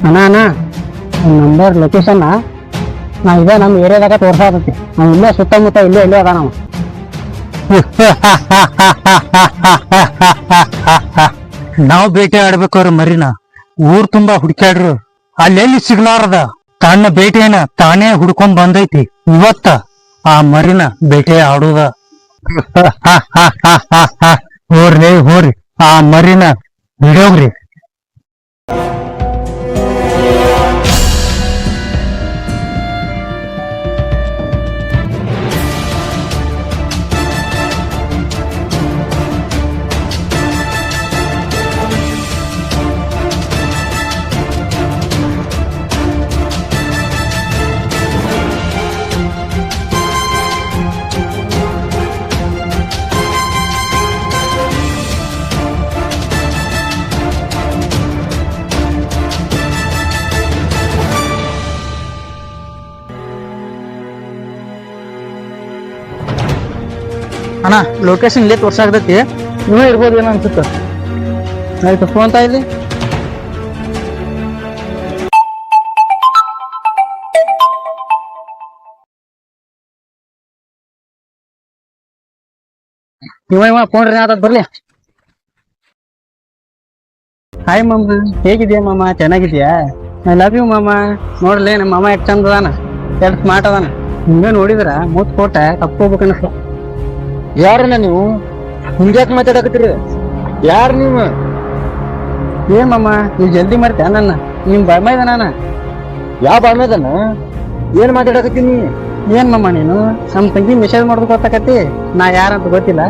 ಅಣ್ಣ ನಂಬರ್ ಲೊಕೇಶನ್ ನಾ ಇದ ನಮ್ ಏರಿಯಾದಾಗ ತೋರ್ಸಾತೈತಿ. ನಾವ್ ಇಲ್ಲೇ ಸುತ್ತಮುತ್ತ ಇಲ್ಲೇ ಅದ ನಾವು. ನಾವ್ ಬೇಟೆ ಆಡ್ಬೇಕವ್ರ ಮರಿನ ಊರ್ ತುಂಬಾ ಹುಡುಕ್ಯಾಡ್ರು, ಅಲ್ಲೆಲ್ಲಿ ಸಿಗ್ಲಾರದ ತನ್ನ ಬೇಟೆನ ತಾನೇ ಹುಡ್ಕೊಂಡ್ ಬಂದೈತಿ. ಇವತ್ತ ಆ ಮರಿನ ಬೇಟೆ ಆಡುದ. ಹೋರ್ಲಿ ಹೋರಿ, ಆ ಮರಿನ ಬಿಡೋಗ್ರಿ. ಅಣ್ಣ ಲೊಕೇಶನ್ ಇಲ್ಲೇ ತೋರ್ಸಾಕತೈತಿ, ನೀವೇ ಇರ್ಬೋದು ಏನೋ ಅನ್ಸುತ್ತ. ಆಯ್ತು ಫೋನ್ ತಾ ಇಲ್ಲಿ. ಇವ ಫೋನ್ ರೀ ಆತದ್ ಬರ್ಲಿ. ಹಾಯ್ ಮಮ್ಮ, ಹೇಗಿದ್ಯಾ ಮಾಮ? ಚೆನ್ನಾಗಿದ್ಯಾ? ಐ ಲವ್ ಯು ಮಾಮ. ನೋಡ್ಲಿ ನಮ್ಮ ಮಾಮ ಎಷ್ಟು ಚಂದ ಅದಾನ, ಎಷ್ಟು ಸ್ಮಾರ್ಟ್ ಅದಾನ. ಹಿಂಗೆ ನೋಡಿದ್ರ ಮುತ್ ಕೊಟ್ಟ ತಪ್ಕೋಬೇಕು ಅನಿಸ್ತು. ಯಾರನ್ನ ನೀವು ಹಿಂಗ್ಯಾಕ್ ಮಾತಾಡಕತ್ತೀರಿ? ಯಾರು ನೀವು? ಏನ್ ಮಾಮ ನೀವ್ ಜಲ್ದಿ ಮಾಡ್ತೀಯ ನನ್ನ? ನಿಮ್ ಬಾಯ್ಮೈದ ನಾನ. ಯಾವ ಬಾಳ್ಮೇದನ? ಏನ್ ಮಾತಾಡಕತ್ತೀನಿ? ಏನ್ ಮಾಮ ನೀನು ನಮ್ ತಂಗಿ ಮೆಸೇಜ್ ಮಾಡೋದು ಗೊತ್ತಾಕತಿ, ನಾ ಯಾರಂತ ಗೊತ್ತಿಲ್ಲ.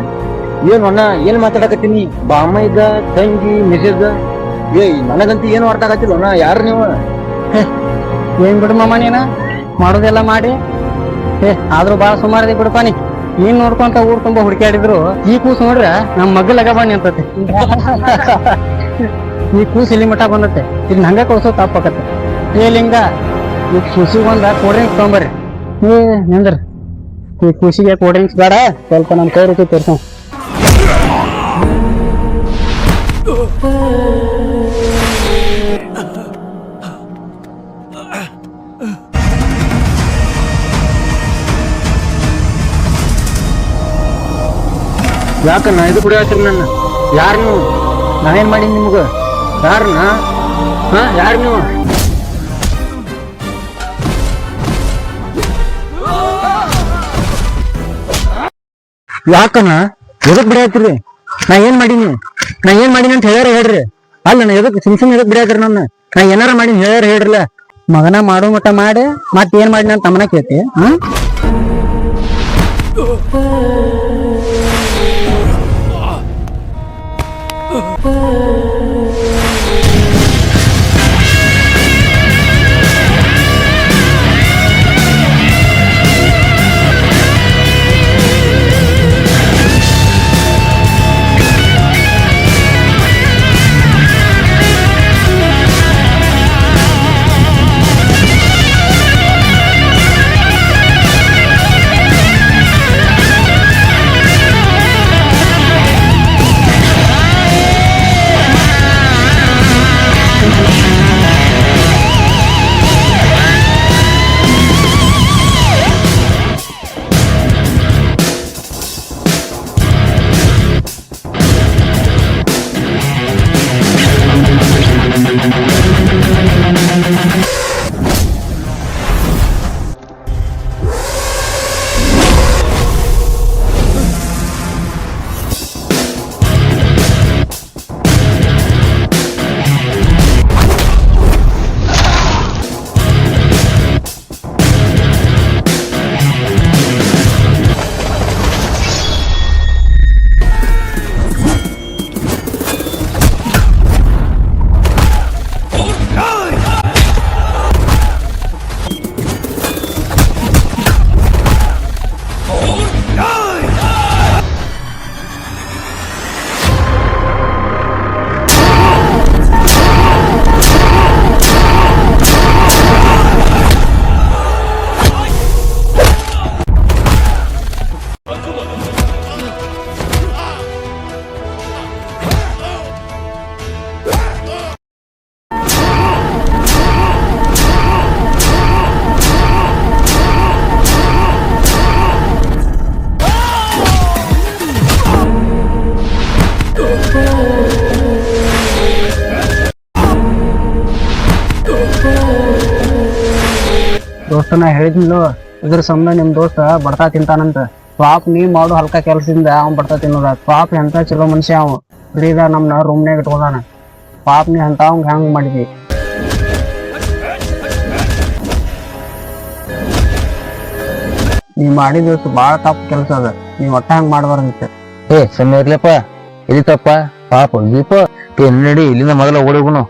ಏನ್ ಅಣ್ಣ ಏನ್ ಮಾತಾಡಕತ್ತೀನಿ? ಬಾಮ ಇದ್ದ ತಂಗಿ ಮೆಸೇಜ್? ನನಗಂತೂ ಏನು ಅರ್ಥ ಆಗತ್ತಿಲ್ಲ ಅಣ್ಣ. ಯಾರು ನೀವು? ಏನ್ ಬಿಡು ಮಾಮ ನೀನ ಮಾಡೋದೆಲ್ಲ ಮಾಡಿ. ಆದ್ರೂ ಬಾಳ ಸುಮಾರದಿ ಬಿಡಪ್ಪ ನೀನ್ ನೋಡ್ಕೊಂತ ಊರ್ ತುಂಬಾ ಹುಡುಕಾಡಿದ್ರು ಈ ಕೂಸು ನೋಡ್ರ ನಮ್ ಮಗ್ಗಲಾಗ ಬನ್ನಿ ಅಂತತಿ. ಈ ಕೂಸು ಇಲ್ಲಿ ಮಠ ಬಂದತ್ತೆ, ಇದನ್ನ ಹಂಗ ಕಳ್ಸೋ ತಪ್ಪಾಕತ್ತೆ. ಏ ಲಿಂಗ, ಈ ಕೂಸಿಗೆ ಒಂದ ಕೋಲ್ಡ್ ಡ್ರಿಂಕ್ಸ್ ತಗೊಂಬರ್ರಿ. ನಿಂದ್ರ ಈ ಕೂಸಿಗೆ ಕೋಲ್ಡ್ ಡ್ರಿಂಕ್ಸ್ ಬೇಡ, ಸ್ವಲ್ಪ ನಮ್ ಕೈ ರುಚಿ ತೋರ್ಸೋ. ಯಾಕನ್ನ ಇದು ಕುಡಿ ಹೇಳ್ತೀರಿ ನನ್ನ? ಯಾರು ನೀವು? ನಾನೇನ್ ಮಾಡೀನಿ ನಿಮ್ಗ? ಯಾರನ್ನ? ಯಾರು ನೀವು? ಯಾಕನ ಎದಕ್ ಬಿಡಾತ್ರಿ? ನಾ ಏನ್ ಮಾಡೀನಿ ಅಂತ ಹೇಳ್ಯಾರ ಹೇಳ್ರಿ. ಅಲ್ಲ ನಾ ಎದಕ್ ಸುಮ್ ಎದಕ್ ಬಿಡಾತ್ರಿ ನನ್ನ? ನಾ ಏನಾರ ಮಾಡೀನಿ ಹೇಳ್ಯಾರ ಹೇಳ್ರಲ್ಲ. ಮಗನ ಮಾಡೋ ಮಟ ಮಾಡಿ ಮತ್ ಏನ್ ಮಾಡಿ ನಾನು ತಮ್ಮನ ಕೇಳ್ತಿ ಹ್ಮ್ ದೋಸ್ತ ನಾ ಹೇಳಿದ್ನಿಲ್ಲ ಇದ್ರ ಸಂಬಂಧ ನಿಮ್ ದೋಸ್ತ ಬಡ್ತಾ ತಿಂತಾನಂತ ಪಾಪ ನೀ ಮಾಡು ಹಲ್ಕ ಕೆಲ್ಸದಿಂದ ಅವ್ನ್ ಬಡ್ತಾ ತಿನ್ನೋದ ಪಾಪ ಎಂತ ಚಲೋ ಮನುಷ್ಯ ಅವ ಬಿಡೀದ ನಮ್ನ ರೂಮ್ನಾಗ ಇಟ್ಕೊಂಡಾನ ಪಾಪ ನೀ ಅಂತ ಅವಂಗ ಹ್ಯಾಂಗ್ ಮಾಡಿದಿ ನೀ ಮಾಡಿದ ಬಾಳ ತಪ್ಪು ಕೆಲಸ ಅದ ನೀವ್ ಒಟ್ಟ ಹಂಗ್ ಮಾಡ್ಬಾರ್ದಿತ್ತ ಏ ಸಮಯ ಇರ್ಲಪ್ಪ ಇಲ್ಲಿ ತಪ್ಪ ಪಾಪ ದೀಪ ನಡಿ ಇಲ್ಲಿಂದ ಮೊದಲ ಓಡಿಗುನು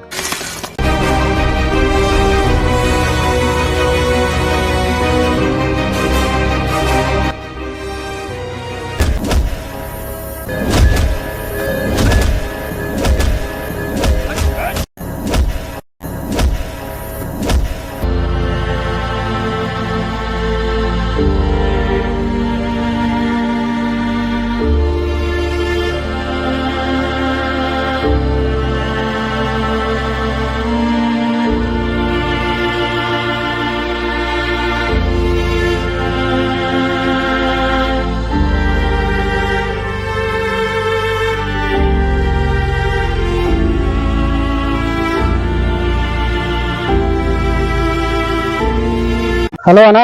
ಹಲೋ ಅಣ್ಣ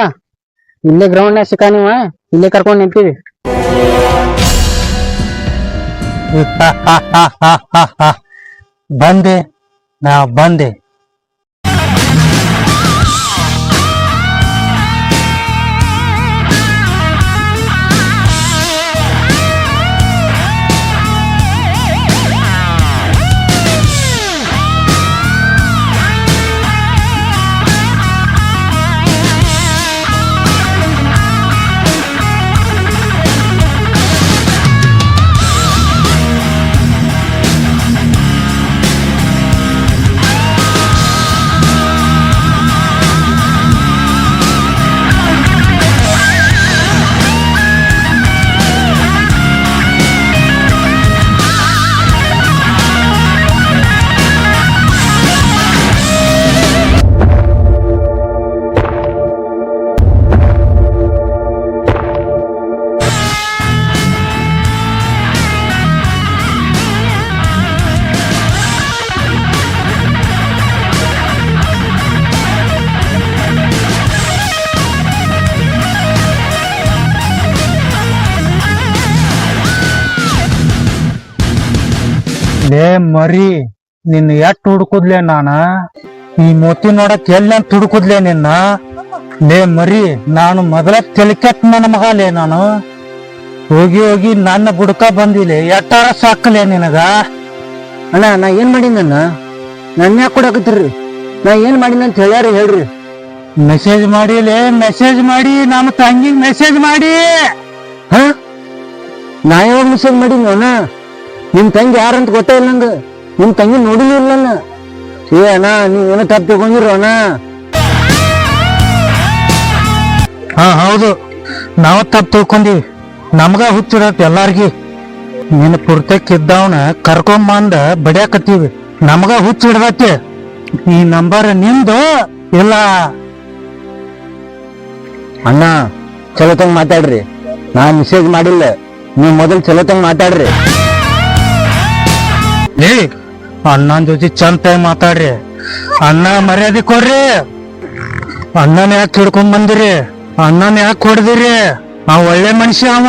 ಇಲ್ಲೇ ಗ್ರೌಂಡ್ ಸಿಕ್ಕ ನೀವ ಇಲ್ಲೇ ಕರ್ಕೊಂಡ್ ನಿಂತೀವಿ ಬಂದೆ ನಾ ಬಂದೆ ಲೇ ಮರಿ ನಿನ್ನ ಎಟ್ ಹುಡ್ಕುದ್ಲೆ ನಾನ ಈ ಮೋತಿ ನೋಡಕ್ ಎಲ್ಲಿ ಅಂತ ಹುಡುಕುದ್ಲೆ ನಿನ್ನ ಲೇ ಮರಿ ನಾನು ಮೊದಲ ತೆಲಿಕೆಟ್ ನನ್ನ ಮಗಲೇ ನಾನು ಹೋಗಿ ಹೋಗಿ ನನ್ನ ಬುಡಕ ಬಂದಿಲ್ಲ ಎಟ್ಟಾರ ಸಾಕಲೇ ನಿನಗ ಅಣ್ಣ ನಾ ಏನ್ ಮಾಡೀನಿ ನನ್ನ ಯಾಕೆ ಕೊಡಕತ್ತೀರಿ ನಾ ಏನ್ ಮಾಡೀನಿ ಅಂತ ಹೇಳ್ಯಾರ ಹೇಳ್ರಿ ಮೆಸೇಜ್ ಮಾಡಿಲೇ ಮೆಸೇಜ್ ಮಾಡಿ ನಮ್ಮ ತಂಗಿಗ್ ಮೆಸೇಜ್ ಮಾಡಿ ಹಾ ನಾ ಯಾವಾಗ ಮಿಸ್ಟೇಕ್ ಮಾಡೀನಿ ಅಣ್ಣ ನಿಮ್ ತಂಗಿ ಯಾರಂತ ಗೊತ್ತೇ ಇಲ್ಲ ನಂಗ ನಿಮ್ ತಂಗಿ ನೋಡಿಲ್ಲ ನನ್ನ ಏ ಅಣ್ಣ ನೀವ್ ಏನೋ ತಪ್ಪು ತಗೊಂಡಿರೋ ಅಣ್ಣ ಹಾ ಹೌದು ನಾವು ತಪ್ಪು ತಿಳ್ಕೊಂಡೀವಿ ನಮ್ಗ ಹುಚ್ಚಿಡತ್ ಎಲ್ಲಾರ್ಗಿ ನಿನ್ನ ಪುರ್ತಕ್ಕಿದ್ದವನ ಕರ್ಕೊಂಬಂದ ಬಡಿಯಾಕತ್ತೀವಿ ನಮಗ ಹುಚ್ಚಿಡ್ದತಿ ಈ ನಂಬರ್ ನಿಮ್ದು ಇಲ್ಲ ಅಣ್ಣ ಚಲೋ ತಂಗ ಮಾತಾಡ್ರಿ ನಾ ಮಿಸ್ಟೇಕ್ ಮಾಡಿಲ್ಲ ನೀವ್ ಮೊದಲ್ ಚಲೋ ತಂಗ ಮಾತಾಡ್ರಿ ಏ ಅಣ್ಣನ ಜೊತೆ ಚಂದ ಮಾತಾಡ್ರಿ ಅಣ್ಣ ಮರ್ಯಾದೆ ಕೊಡ್ರಿ ಅಣ್ಣನ ಯಾಕೆ ಹಿಡ್ಕೊಂಡ್ ಬಂದಿರಿ ಅಣ್ಣನ ಯಾಕೆ ಹೊಡೆದಿರಿ ಒಳ್ಳೆ ಮನುಷ್ಯ ಅವ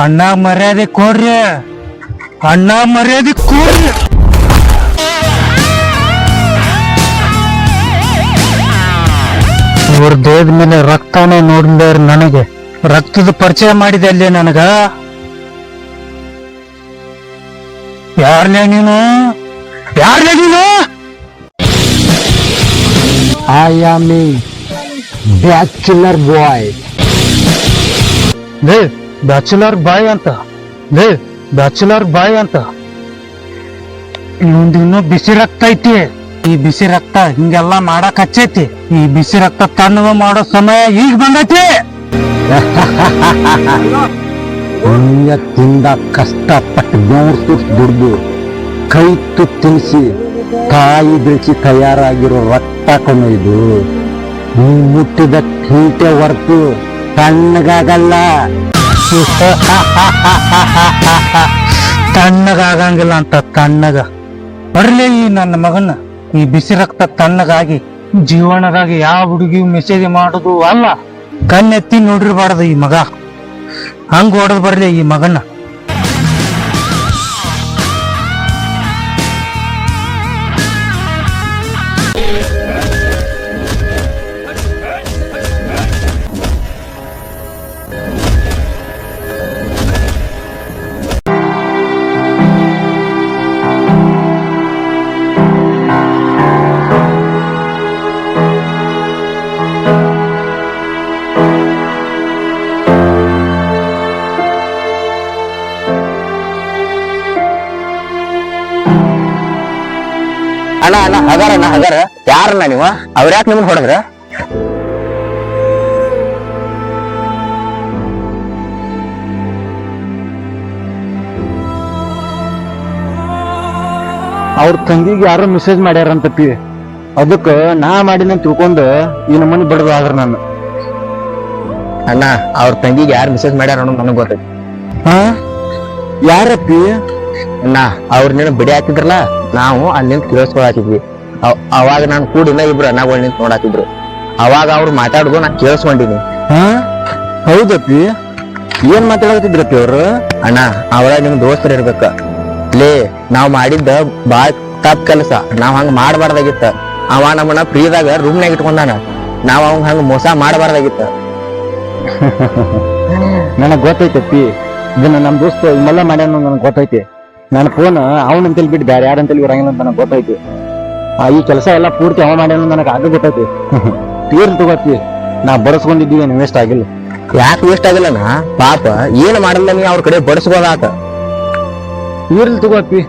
ಅಣ್ಣ ಮರ್ಯಾದೆ ಕೊಡ್ರಿ ಅಣ್ಣ ಮರ್ಯಾದೆ ಕೊಡ್ರಿ ಇವ್ರ ದೇಹದ ಮೇಲೆ ರಕ್ತನೇ ನೋಡಿದ ನನಗೆ ರಕ್ತದ ಪರಿಚಯ ಮಾಡಿದೆ ಅಲ್ಲಿ ನನಗ ಯಾರ್ಲೇ ನೀನು ಯಾರ್ಲೇ ನೀನು ಐ ಆಮ್ ಎ ಬ್ಯಾಚುಲರ್ ಬಾಯ್ ಲೇ ಬ್ಯಾಚುಲರ್ ಬಾಯ್ ಅಂತ ಲೇ ಬ್ಯಾಚುಲರ್ ಬಾಯ್ ಅಂತ ಇನ್ನೂ ಬಿಸಿ ರಕ್ತ ಐತಿ ಈ ಬಿಸಿ ರಕ್ತ ಹಿಂಗೆಲ್ಲಾ ಮಾಡಕ್ ಹಚ್ಚೈತಿ ಈ ಬಿಸಿ ರಕ್ತ ತಣ್ಣಗ ಮಾಡೋ ಸಮಯ ಈಗ ಬಂದೈತಿ ಹಿಂಗ ತಿಂದ ಕಷ್ಟಪಟ್ಟು ಬೆವರು ದುಡ್ದು ಕೈ ತಿನ್ನಿಸಿ ತಾಯಿ ಬೆಳೆಸಿ ತಯಾರಾಗಿರೋ ರಕ್ತ ಕೊನೆಯದು ನೀ ಮುಟ್ಟಿದ ಕೀಟೆ ಹೊರತು ತಣ್ಣಗಾಗಲ್ಲ ತಣ್ಣಗಾಗಂಗಿಲ್ಲ ಅಂತ ತಣ್ಣಗ ಬರ್ಲಿ ಈ ನನ್ನ ಮಗನ ಈ ಬಿಸಿ ರಕ್ತ ತಣ್ಣಗಾಗಿ ಜೀವನಗಾಗಿ ಯಾವ ಹುಡುಗಿ ಮೆಸೇಜ್ ಮಾಡುದು ಅಲ್ಲ ಕಣ್ಣೆತ್ತಿ ನೋಡಿರ್ಬಾರ್ದು ಈ ಮಗ ಹಂಗ ಹೊಡೆದ್ ಬರ್ಲಿ ಈ ಮಗನ ಅಣ್ಣ ಅಣ್ಣ ಹಗಾರ ಯಾರಣ್ಣ ನೀವ ಅವ್ರ ಯಾಕೆ ನಿಮ್ಮನ್ ಹೊಡೆದ್ರ ಅವ್ರ ತಂಗಿಗೆ ಯಾರೋ ಮೆಸೇಜ್ ಮಾಡ್ಯಾರಂತಪ್ಪಿ ಅದಕ್ಕ ನಾ ಮಾಡಿನ ತಿಳ್ಕೊಂಡ್ ಈ ನಮ್ಮನಿ ಬಡದು ಆದ್ರ ನಾನು ಅಣ್ಣ ಅವ್ರ ತಂಗಿಗೆ ಯಾರು ಮೆಸೇಜ್ ಮಾಡ್ಯಾರ ಅನ್ನೋದು ನನಗ್ ಗೊತ್ತೈತಿ ಹಾ ಯಾರಪ್ಪಿ ಅಣ್ಣ ಅವ್ರ ನೀನು ಬಿಡಿ ಹಾಕಿದ್ರಲ್ಲ ನಾವು ಅಲ್ಲಿ ನಿಂತು ಕೇಳಿಸ್ಕೊಳತಿದ್ವಿ ಅವಾಗ ನಾನು ಕೂಡಿಲ್ಲ ಇಬ್ರು ಅಣ್ಣಗಳು ನಿಂತು ನೋಡಾತಿದ್ರು ಅವಾಗ ಅವ್ರು ಮಾತಾಡುದು ನಾ ಕೇಳಿಸ್ಕೊಂಡಿನಿ ಹಾ ಹೌದಪ್ಪಿ ಏನ್ ಮಾತಾಡಕತ್ತಿದ್ರಪ್ಪಿ ಅವ್ರು ಅಣ್ಣ ಅವಳ ನಿಮ್ ದೋಸ್ತರು ಇರ್ಬೇಕ ಲೇ ನಾವ್ ಮಾಡಿದ್ದ ಬಾಳ್ ತಪ್ಪ ಕೆಲಸ ನಾವ್ ಹಂಗ ಮಾಡಬಾರ್ದಾಗಿತ್ತ ಅವ ನಮ್ಮನ್ನ ಫ್ರೀದಾಗ ರೂಮ್ನಾಗ ಇಟ್ಕೊಂಡಾನ ನಾವ್ ಅವಂಗ ಹಂಗ ಮೋಸ ಮಾಡಬಾರ್ದಾಗಿತ್ತ ನನಗ್ ಗೊತ್ತೈತಪ್ಪಿ ಇದನ್ನ ನಮ್ ದೋಸ್ತ ಇಲ್ಲೆಲ್ಲ ಮಾಡ್ಯಾನ ನನಗ್ ಗೊತ್ತೈತಿ ನನ್ನ ಫೋನ್ ಅವನಂತೇಳಿ ಬಿಟ್ಟು ಬೇರೆ ಯಾರಂತೇಳಿ ಬರಂಗಿಲ್ಲ ಅಂತ ನನಗ್ ಗೊತ್ತೈತಿ ಈ ಕೆಲಸ ಎಲ್ಲ ಪೂರ್ತಿ ಅವ ಮಾಡ್ಯಾನ ನನಗ್ ಆಗ ಗೊತ್ತೈತಿ ತೀರ್ ತಗೋತಿ ನಾ ಬಡಸ್ಕೊಂಡಿದ್ದೀವಿ ಏನು ವೇಸ್ಟ್ ಆಗಿಲ್ಲ ಯಾಕೆ ವೇಸ್ಟ್ ಆಗಿಲ್ಲನ ಪಾಪ ಏನ್ ಮಾಡಲ್ಲ ನೀ ಅವ್ರ ಕಡೆ ಬಡಸ್ಬೋದಾತ ಇರ್ಲಿ ತಗೋಪಿ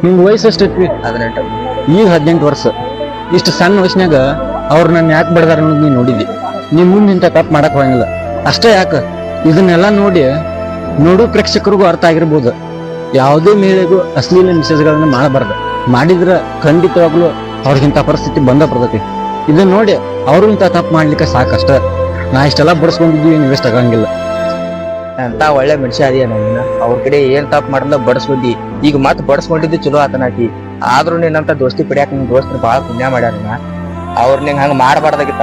ನಿಂಗ್ ವಯಸ್ಸು ಎಷ್ಟೈತಿ 18 ಈಗ 18 ವರ್ಷ ಇಷ್ಟು ಸಣ್ಣ ವಯಸ್ಸಿನಾಗ ಅವ್ರು ನನ್ನ ಯಾಕೆ ಬಡದಾರ ಅನ್ನೋದು ನೀ ನೋಡಿದಿ ನೀ ಮುಂದೆ ಇಂಥ ತಪ್ಪು ಮಾಡಕ್ ಹೋಗಂಗಿಲ್ಲ ಅಷ್ಟೇ ಯಾಕ ಇದನ್ನೆಲ್ಲ ನೋಡು ಪ್ರೇಕ್ಷಕರಿಗೂ ಅರ್ಥ ಆಗಿರ್ಬೋದು ಯಾವುದೇ ಮೇಲೆಗೂ ಅಶ್ಲೀಲ ಮೆಸೇಜ್ಗಳನ್ನ ಮಾಡಬಾರ್ದು ಮಾಡಿದ್ರ ಖಂಡಿತವಾಗ್ಲೂ ಅವ್ರಿಗಿಂತ ಪರಿಸ್ಥಿತಿ ಬಂದ ಬರ್ತೈತಿ ಇದನ್ನ ನೋಡಿ ಅವರು ಇಂಥ ತಪ್ಪು ಮಾಡ್ಲಿಕ್ಕೆ ಸಾಕಷ್ಟ ನಾ ಇಷ್ಟೆಲ್ಲ ಬಡಿಸ್ಕೊಂಡಿದ್ವಿ ಏನು ವೇಸ್ಟ್ ಆಗಂಗಿಲ್ಲ ಅಂತ ಒಳ್ಳೆ ಮನುಷ್ಯ ಅದೀಯ ನೀನು ಅವ್ರ ಕಡೆ ಏನ್ ತಪ್ಪು ಮಾಡಲ್ಲ ಬಡಸ್ಕೊಂಡಿ ಈಗ ಮತ್ ಬಡಸ್ಕೊಂಡಿದ್ದು ಚಲೋ ಆತನಾಕಿ ಆದ್ರೂ ನಿನ್ನಂತ ದೋಸ್ತಿ ಪಡ್ಯಾಕ ನಿನ್ ದೋಸ್ತರು ಬಾಳ ಪುಣ್ಯ ಮಾಡ್ಯಾರ ಅವ್ರ ನಿಂಗ್ ಹಂಗ ಮಾಡಬಾರ್ದಾಗಿತ್ತ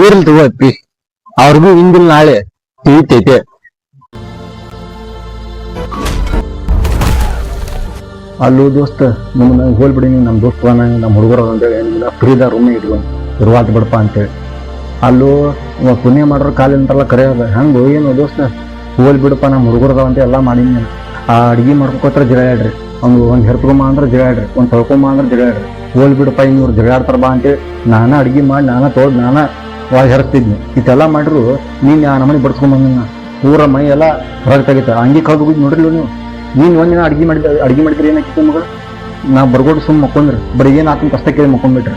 ಇರ್ಲಿ ತಗೋಪಿ ಅವ್ರಿಗೂ ಹಿಂದಿಲ್ ನಾಳೆ ತಿಳಿತೈತೆ ಅಲ್ಲೂ ದೋಸ್ತ ನಮ್ಮನ್ನ ಹೋಲ್ಬಿಡಿ ನೀವು ನಮ್ಮ ದೋಸ್ತ ನಮ್ಮ ಹುಡುಗರು ಅಂತೇಳಿ ನಿಮ್ಮನ್ನ ಫ್ರೀದ ರೂಮ್ನಾಗ ಇಟ್ಕೊಂಡು ಇರುವಾತ ಬಿಡಪ್ಪ ಅಂತೇಳಿ ಅಲ್ಲೂ ಪುಣ್ಯ ಮಾಡೋರು ಕಾಲಿ ಅಂತಾರಲ್ಲ ಕರೆ ಅದ ಹಂಗು ಏನು ದೋಸ್ತ ಹೋಲ್ ಬಿಡಪ್ಪ ನಮ್ಮ ಹುಡುಗರದಾವ ಅಂತ ಎಲ್ಲ ಮಾಡೀನಿ ನಾನು. ಆ ಅಡ್ಗೆ ಮಾಡ್ಕೋತ್ರ ಜಗಳಾಡ್ರಿ ಒಂದು ಹೆರ್ಕೊಂಬ ಅಂದ್ರೆ ಜಗಳಾಡ್ರಿ ಒಂದು ತೊಳ್ಕೊಂಬ ಅಂದ್ರೆ ಜಗಳಾಡ್ರಿ ಹೋಲ್ ಬಿಡಪ್ಪ ಇವ್ರು ಜಗಳಾಡ್ತಾರ ಬಾ ಅಂತೇಳಿ ನಾನ ಅಡ್ಗೆ ಮಾಡಿ ನಾನ ತೊಳ್ದು ನಾನ ಒಳಗೆ ಹೆರ್ತಿದ್ನಿ ಇಷ್ಟೆಲ್ಲ ಮಾಡ್ರು ನೀನ್ ಆ ನಮ್ಮನೆ ಬಡ್ಸ್ಕೊಂಬಂದ ಪೂರ ಮೈ ಎಲ್ಲ ಹೊರಗೆ ತೆಗಿತ ಹಂಗೆ ಕಳ್ದು ಹೋಗಿ ನೋಡ್ರಿ ನೀವು ನೀನ್ ಒಂದಿನ ಅಡ್ಗೆ ಮಾಡಿದ್ರೆ ಏನಾಕಿತ್ತು ಮಗ ನಾ ಬರ್ಗೋಡು ಸುಮ್ ಮಕ್ಕೊಂಡ್ರಿ ಬರೀ ಏನ್ ಆತಂತ ಅಷ್ಟೇ ಕೇಳಿ ಮಕ್ಕೊಂಡ್ಬಿಟ್ರಿ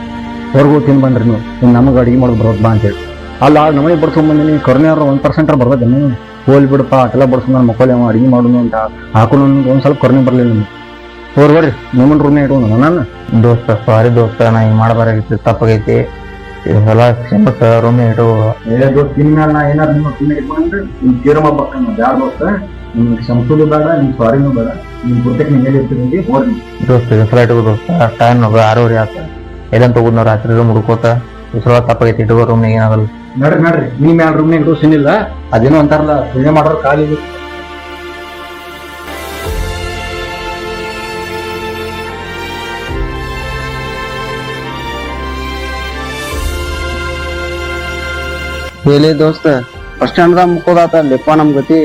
ಹೊರಗೋ ತಿನ್ ಬಂದ್ರಿ ನೀವು ನಮಗೆ ಅಡ್ಗೆ ಮಾಡೋದು ಬರೋದು ಬಾ ಅಂತೇಳಿ ಅಲ್ಲ ನಮ್ಮನೆ ಬಡ್ಸ್ಕೊಂಬಂದಿನಿ ಕರ್ನೇವ್ರ 1% ಬರ್ತದೆ ನೀವು ಹೋಲ್ ಬಿಡಪ್ಪ ಅಟೆಲ್ಲ ಬಡ್ಸ್ಕೊಂಡ್ ನಾನು ಮಕ್ಕಳು ಅಡ್ಗೆ ಮಾಡೋನು ಅಂತ ಹಾಕೊಂಡು ಒಂದ್ ಸ್ವಲ್ಪ ಕರ್ನೆ ಬರ್ಲಿಲ್ಲ ನಿಮ್ಗೆ ಬರ್ರಿ ನಿಮ್ಮನ್ ರೂಮ್ನೇ ಇಟ್ಕೊಂಡು ನಾನು ದೋಸ್ತ ಸಾರಿ ದೋಸ್ತ ನಾ ಹಿಂಗ್ ಮಾಡಬಾರಾಗಿತ್ತು ತಪ್ಪಾಗೈತಿ ಎಲ್ಲ ಕ್ಷಮಸ ರೂಮ್ನೇ ಇಟ್ಟು ನಾ ಏನಾದ್ರು ನಿಮ್ಮ ಇಟ್ಕೊಂಡ್ರೆ ನಿಮ್ ತೀರ ಮಾಡ್ಬೇಕನ್ನ ಬ್ಯಾಡ ದೋಸ್ತ ನಿಮ್ಗೆ ಕ್ಷಮಿಸೋದು ಬೇಡ ನಿಮ್ ಸಾರಿನೂ ಬೇಡ ನಿಮ್ ಪುಸ್ತಕ ನಿಮ್ಗೆ ಇರ್ತೀವಿ ಹೋರಿ ದೋಸ್ತ ಫ್ಲೈಟ್ ದೋಸ್ತ ಟೈಮ್ 6:30 ಆತ ಎಲ್ಲಂತ ಹೋಗುದ್ ನಾವು ರಾತ್ರಿ ರೂಮ್ ಹುಡ್ಕೋತ ಉಸಿರ ತಪ್ಪಾಗೈತಿ ಇಟ್ಕೋ ರೂಮ್ನಾಗ ಏನಾಗಲ್ಲ ನೋಡ್ರಿ ನಿಮ್ ಮ್ಯಾಲ ರೂಮ್ನಾಗ ಇಟ್ಟು ಸಿನಿಲ್ಲ ಅದೇನೋ ಅಂತಾರಲ್ಲ ಪುಣ್ಯ ಮಾಡೋರು ಖಾಲಿ ಹೇಳಿ ದೋಸ್ತ ಬಸ್ ಸ್ಟ್ಯಾಂಡ್ದಾಗ ಮುಕ್ಕೋದಾತ ಲೆಪ್ಪ ನಮ್ ಗತಿ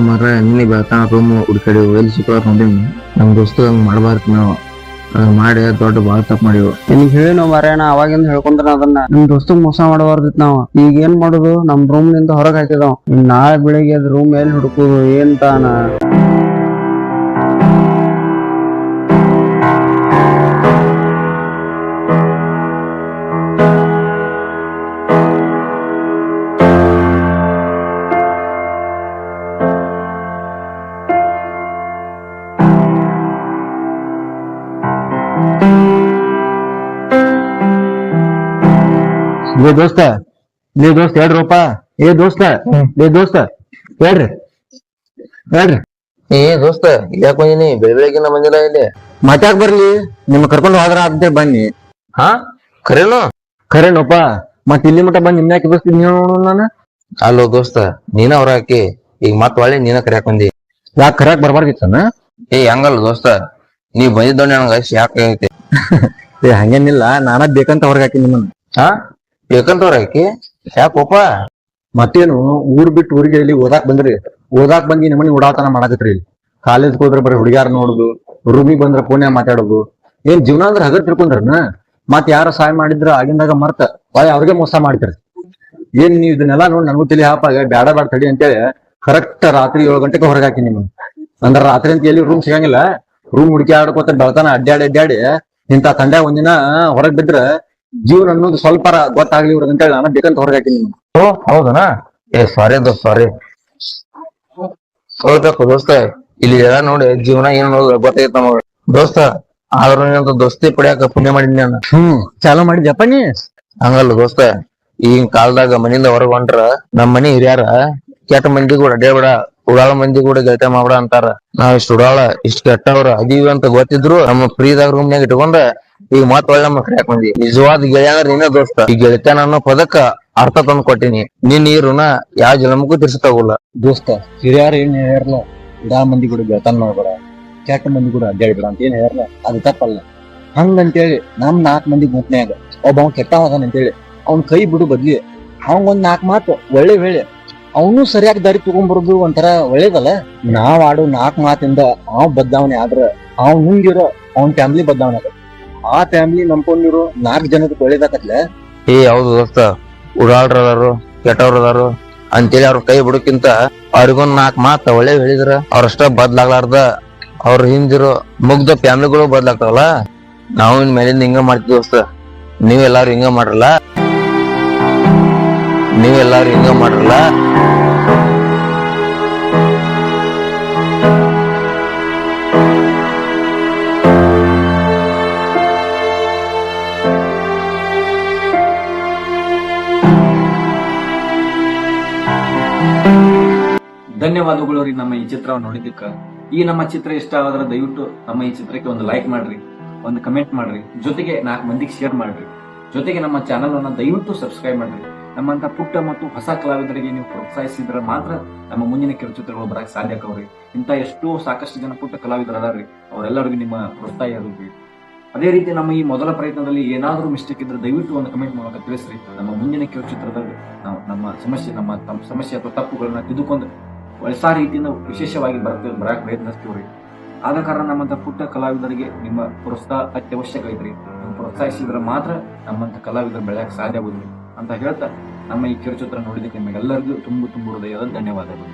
ಮರ ನಿನ್ನೆ ಬೆಳತಾನ ರೂಮ್ ಹುಡ್ಕಡಿ ಎಲ್ಲಿ ಸಿಕ್ಕ ನೋಡೀನಿ ನಮ್ ದೋಸ್ತ ಹಂಗ್ ಮಾಡ್ಬಾರ್ದು ನಾವು ಮಾಡಿ ದೊಡ್ಡ ಬಾಳ ತಪ್ಪ ಮಾಡಿವು ನಿನ್ಗೆ ಹೇಳಿ ನಾವ್ ಮಾರೇನ ಅವಾಗಿಂದ ಹೇಳ್ಕೊಂಡ್ರ ಅದನ್ನ ನಿಮ್ ದೋಸ್ತಗ್ ಮೋಸ ಮಾಡಬಾರ್ದಿತ್ ನಾವ್ ಈಗ ಏನ್ ಮಾಡುದು ನಮ್ ರೂಮ್ ನಿಂದ ಹೊರಗ್ ಹಾಕಿದಾವ್ ನಾಳೆ ಬೆಳಿಗ್ಗೆ ಅದ್ ರೂಮ್ ಎಲ್ಲಿ ಹುಡುಕುದು ಏನ್ ತಾನ ಲೇ ದೋಸ್ತ ಹೇಳ್ರಪ್ಪ ದೋಸ್ತ ಹೇಳ್ರಿ ದೋಸ್ತ ಯಾಕೆ ಬಂದಿನಿ ಬೆಳಗಿನ ಬಂದಿಲ್ಲ ಇಲ್ಲಿ ಮತ್ಯಾಕ್ ಬರ್ಲಿ ನಿಮ್ ಕರ್ಕೊಂಡು ಹೋದ್ರ ಅಂತ ಬನ್ನಿ ಹಾ ಖರೇನಪ್ಪ ಮತ್ ಇಲ್ಲಿ ಮಟ್ಟ ಬಂದ್ ನಿಮ್ಯಾಕೆ ಬಸ್ತೀನಿ ನೋಡು ನಾನು ಅಲ್ಲೋ ದೋಸ್ತ ನೀನ ಹೊರ ಹಾಕಿ ಈಗ ಮತ್ ಒಳ್ಳೆ ನೀನ ಕರ್ಯಾಕ್ ಬಂದಿ ಯಾಕೆ ಕರ್ಯಾಕ್ ಬರ್ಬಾರ್ದಿತ್ತನ ಹಂಗಲ್ಲ ದೋಸ್ತ ನೀವ್ ಬಂದಿದ್ದವ್ ನನಗ ಶಾಕ್ ಆಗೈತಿ ಹಂಗೇನಿಲ್ಲ ನಾನ ಬೇಕಂತ ಹೊರಗೆ ಹಾಕಿ ನಿಮ್ಮನ್ನ ಹಾ ಬೇಕಂತ ಹೊರ ಹಾಕಿ ಯಾಕೋಪ ಮತ್ತೇನು ಊರ್ ಬಿಟ್ಟು ಊರಿಗೆ ಇಲ್ಲಿ ಓದಾಕ್ ಬಂದ್ರಿ ಓದಾಕ್ ಬಂದಿ ನಮ್ಮನಿ ಉಡಾತನ ಮಾಡಕತ್ರಿ ಇಲ್ಲಿ ಕಾಲೇಜ್ ಹೋದ್ರೆ ಬರೀ ಹುಡುಗ್ಯಾರ ನೋಡುದು ರೂಮಿಗೆ ಬಂದ್ರ ಫೋನ್ಯಾಗ ಮಾತಾಡೋದು ಏನ್ ಜೀವನ ಅಂದ್ರೆ ಹಗರ್ ತಿಳ್ಕೊಂಡ್ರನ ಮತ್ ಯಾರ ಸಹಾಯ ಮಾಡಿದ್ರ ಆಗಿಂದಾಗ ಮರ್ತ ಅವ್ರಿಗೆ ಮೋಸ ಮಾಡ್ತೀರಿ ಏನ್ ನೀವ್ ಇದನ್ನೆಲ್ಲ ನೋಡಿ ನನಗೂ ತಲೆ ಹಾಪಾಗ ಬ್ಯಾಡ ತಡಿ ಅಂತೇಳಿ ಕರೆಕ್ಟ್ ರಾತ್ರಿ 7 ಗಂಟೆಗೆ ಹೊರಗೆ ಹಾಕಿ ನಿಮ್ಮನ್ನ ಅಂದ್ರ ರಾತ್ರಿ ಅಂತ ಎಲ್ಲಿ ರೂಮ್ ಸಿಗಂಗಿಲ್ಲ ರೂಮ್ ಹುಡುಕಿ ಆಡ್ಕೋತ ಬೆಳತಾನ ಅಡ್ಡಾಡಿ ಇಂತ ತಂಡ್ಯಾಗ ಒಂದಿನ ಹೊರಗ್ ಬಿದ್ರ ಜೀವನ ಅನ್ನೋದು ಸ್ವಲ್ಪ ಗೊತ್ತಾಗ್ಲಿ ಇವ್ರಿಗೆ ಅಂತೇಳಿ ನಾನು ಬೇಕಂತ ಹೊರಗೆ ಹಾಕಿ ನಿಮ್ಮನ್ನ ಓ ಹೌದನಾ ಸಾರಿ ದೋಸ್ತ ಸಾರಿ ಹೌದಪ್ಪ ದೋಸ್ತ ಇಲ್ಲಿ ಎಲ್ಲ ನೋಡಿ ಜೀವನ ಏನ್ ಗೊತ್ತೈತ್ ನಮಗ ದೋಸ್ತ ಆದ್ರೂ ದೋಸ್ತಿ ಪಡ್ಯಾಕ ಪುಣ್ಯ ಮಾಡಿದ್ನಿ ನಾನು ಚಾಲು ಮಾಡಿದ್ಯಪ್ಪ ನೀ ಹಂಗಲ್ಲ ದೋಸ್ತ ಈಗಿನ ಕಾಲದಾಗ ಮನಿಯಿಂದ ಹೊರಗ್ ಹೊಂಟ್ರ ನಮ್ ಮನಿ ಹಿರಿಯಾರ ಕೆಟ್ಟ ಮಂದಿ ಕೂಡ ಅಡ್ಡೇಬೇಡ ಉಡಾಳ ಮಂದಿ ಕೂಡ ಗೆಳತ ಮಾಡ್ಬೇಡ ಅಂತಾರ ನಾವ್ ಇಷ್ಟ ಉಡಾಳ ಇಷ್ಟ ಕೆಟ್ಟವ್ರ ಅದೀವಿ ಅಂತ ಗೊತ್ತಿದ್ರು ನಮ್ಮ ಫ್ರೀದಾಗ ರೂಮ್ನಾಗ ಇಟ್ಕೊಂಡ ಈಗ ಮತ್ ಒಳ್ಳೆ ನಮ್ಮ ಕರ್ಯಾಕ್ ಬಂದಿ ನಿಜವಾದ ಗೆಳೆಯ ಅಂದ್ರೆ ನೀನೇ ದೋಸ್ತ ಈ ಗೆಳತನ ಅನ್ನೋ ಪದಕ್ಕ ಅರ್ಥ ತಂದು ಕೊಟ್ಟಿನಿ ನಿನ್ ಈ ಋಣ ಯಾವ ಜನ್ಮಕ್ಕೂ ತಿರ್ಸತಾಗೋಲ್ಲ ದೋಸ್ತ ಹಿರಿಯಾರು ಏನ್ ಹೇಳ್ಯಾರಲ್ಲ ಉಡಾ ಮಂದಿ ಕೂಡ ಗೆಳತನ ಮಾಡ್ಬೇಡ ಕೆಟ್ಟ ಮಂದಿ ಕೂಡ ಅಡ್ಡಾಡ್ಬೇಡ ಅಂತ ಏನ್ ಹೇಳ್ಯಾರಲ್ಲ ಅದು ತಪ್ಪಲ್ಲ ಹಂಗಂತೇಳಿ ನಮ್ 4 ಮಂದಿ ಗುಂಪ್ನ್ಯಾಗ ಒಬ್ಬ ಕೆಟ್ಟ ಹೋದಾನ ಅಂತೇಳಿ ಅವ್ನ ಕೈ ಬಿಡು ಬದ್ಲಿ ಅವಂಗೊಂದ್ 4 ಮಾತು ಒಳ್ಳೆ ಹೇಳಿ ಅವನು ಸರಿಯಾಗಿ ದಾರಿ ತಗೊಂಡ್ಬರೋದು ಒಂಥರ ಒಳ್ಳೇದಲ್ಲ ನಾವ್ ಆಡೋ 4 ಮಾತಿಂದ ಅವ್ ಬದಲಾವಣೆ ಆದ್ರ ಅವ್ ಮುಂದಿರೋ ಅವ್ನ ಫ್ಯಾಮಿಲಿ ಬದಲಾವಣೆ ಆಗತ್ತೆ ಆ ಫ್ಯಾಮಿಲಿ ನಂಬ್ಕೊಂಡಿರೋ 4 ಜನಕ್ಕೆ ಒಳ್ಳೇದಾಕತ್ಲೆ ಹೌದು ದೋಸ್ತ ಉಡಾಳ್ರದಾರು ಕೆಟ್ಟವ್ರದಾರು ಅಂತೇಳಿ ಅವ್ರ ಕೈ ಬಿಡಕ್ಕಿಂತ ಅವ್ರಿಗೊಂದ್ 4 ಮಾತ ಒಳ್ಳೆ ಹೇಳಿದ್ರ ಅವ್ರಷ್ಟ ಬದ್ಲಾಗ್ಲಾರ್ದ ಅವ್ರ ಹಿಂದಿರೋ ಮುಗ್ಧ ಫ್ಯಾಮಿಲಿಗಳು ಬದ್ಲಾಗ್ತಾವಲ್ಲ ನಾವು ಇನ್ ಮೇಲಿಂದ ಹಿಂಗ ಮಾಡ್ತೀವಿ ದೋಸ್ತ ನೀವೆಲ್ಲಾರು ಹಿಂಗ ಮಾಡ್ರಲ್ಲ ಧನ್ಯವಾದಗಳು ರೀ ನಮ್ಮ ಈ ಚಿತ್ರವನ್ನು ನೋಡಿದ್ದಕ್ಕ ಈ ನಮ್ಮ ಚಿತ್ರ ಇಷ್ಟ ಆದ್ರ ದಯವಿಟ್ಟು ನಮ್ಮ ಈ ಚಿತ್ರಕ್ಕೆ ಒಂದು ಲೈಕ್ ಮಾಡ್ರಿ, ಒಂದು ಕಮೆಂಟ್ ಮಾಡ್ರಿ, ಜೊತೆಗೆ 4 ಮಂದಿಗೆ ಶೇರ್ ಮಾಡ್ರಿ, ಜೊತೆಗೆ ನಮ್ಮ ಚಾನಲ್ ಅನ್ನ ದಯವಿಟ್ಟು ಸಬ್ಸ್ಕ್ರೈಬ್ ಮಾಡ್ರಿ. ನಮ್ಮಂತ ಪುಟ್ಟ ಮತ್ತು ಹೊಸ ಕಲಾವಿದರಿಗೆ ನೀವು ಪ್ರೋತ್ಸಾಹಿಸಿದ್ರೆ ಮಾತ್ರ ನಮ್ಮ ಮುಂದಿನ ಕಿರುಚಿತ್ರಗಳು ಬರಕ್ ಸಾಧ್ಯ ಆಕವ್ರಿ. ಇಂಥ ಎಷ್ಟೋ ಸಾಕಷ್ಟು ಜನ ಪುಟ್ಟ ಕಲಾವಿದರು ಅದಾರ್ರಿ, ಅವರೆಲ್ಲರಿಗೂ ನಿಮ್ಮ ಪ್ರೋತ್ಸಾಹ ಇರಲ್ರಿ. ಅದೇ ರೀತಿ ನಮ್ಮ ಈ ಮೊದಲ ಪ್ರಯತ್ನದಲ್ಲಿ ಏನಾದರೂ ಮಿಸ್ಟೇಕ್ ಇದ್ರೆ ದಯವಿಟ್ಟು ಒಂದು ಕಮೆಂಟ್ ಮೂಲಕ ತಿಳಿಸ್ರಿ. ನಮ್ಮ ಮುಂದಿನ ಕಿರುಚಿತ್ರದಲ್ಲಿ ನಾವು ನಮ್ಮ ಸಮಸ್ಯೆ ಅಥವಾ ತಪ್ಪುಗಳನ್ನ ತಿದ್ದುಕೊಂಡು ಹೊಸ ರೀತಿಯಿಂದ ವಿಶೇಷವಾಗಿ ಬರಕ್ ಪ್ರಯತ್ನಿಸ್ತೀವ್ರಿ. ಆದ ಕಾರಣ ನಮ್ಮಂತ ಪುಟ್ಟ ಕಲಾವಿದರಿಗೆ ನಿಮ್ಮ ಪ್ರೋತ್ಸಾಹ ಅತ್ಯವಶ್ಯಕ ಐತ್ರಿ. ನೀವು ಪ್ರೋತ್ಸಾಹಿಸಿದ್ರೆ ಮಾತ್ರ ನಮ್ಮಂತ ಕಲಾವಿದರು ಬೆಳೆಯಕ್ಕೆ ಸಾಧ್ಯ ಆಗುದಿಲ್ಲ ಅಂತ ಹೇಳ್ತಾ ನಮ್ಮ ಈ ಕಿರುಚಿತ್ರ ನೋಡಿದಕ್ಕೆ ನಿಮಗೆಲ್ಲರಿಗೂ ತುಂಬ ಹೃದಯದ ಧನ್ಯವಾದಗಳು.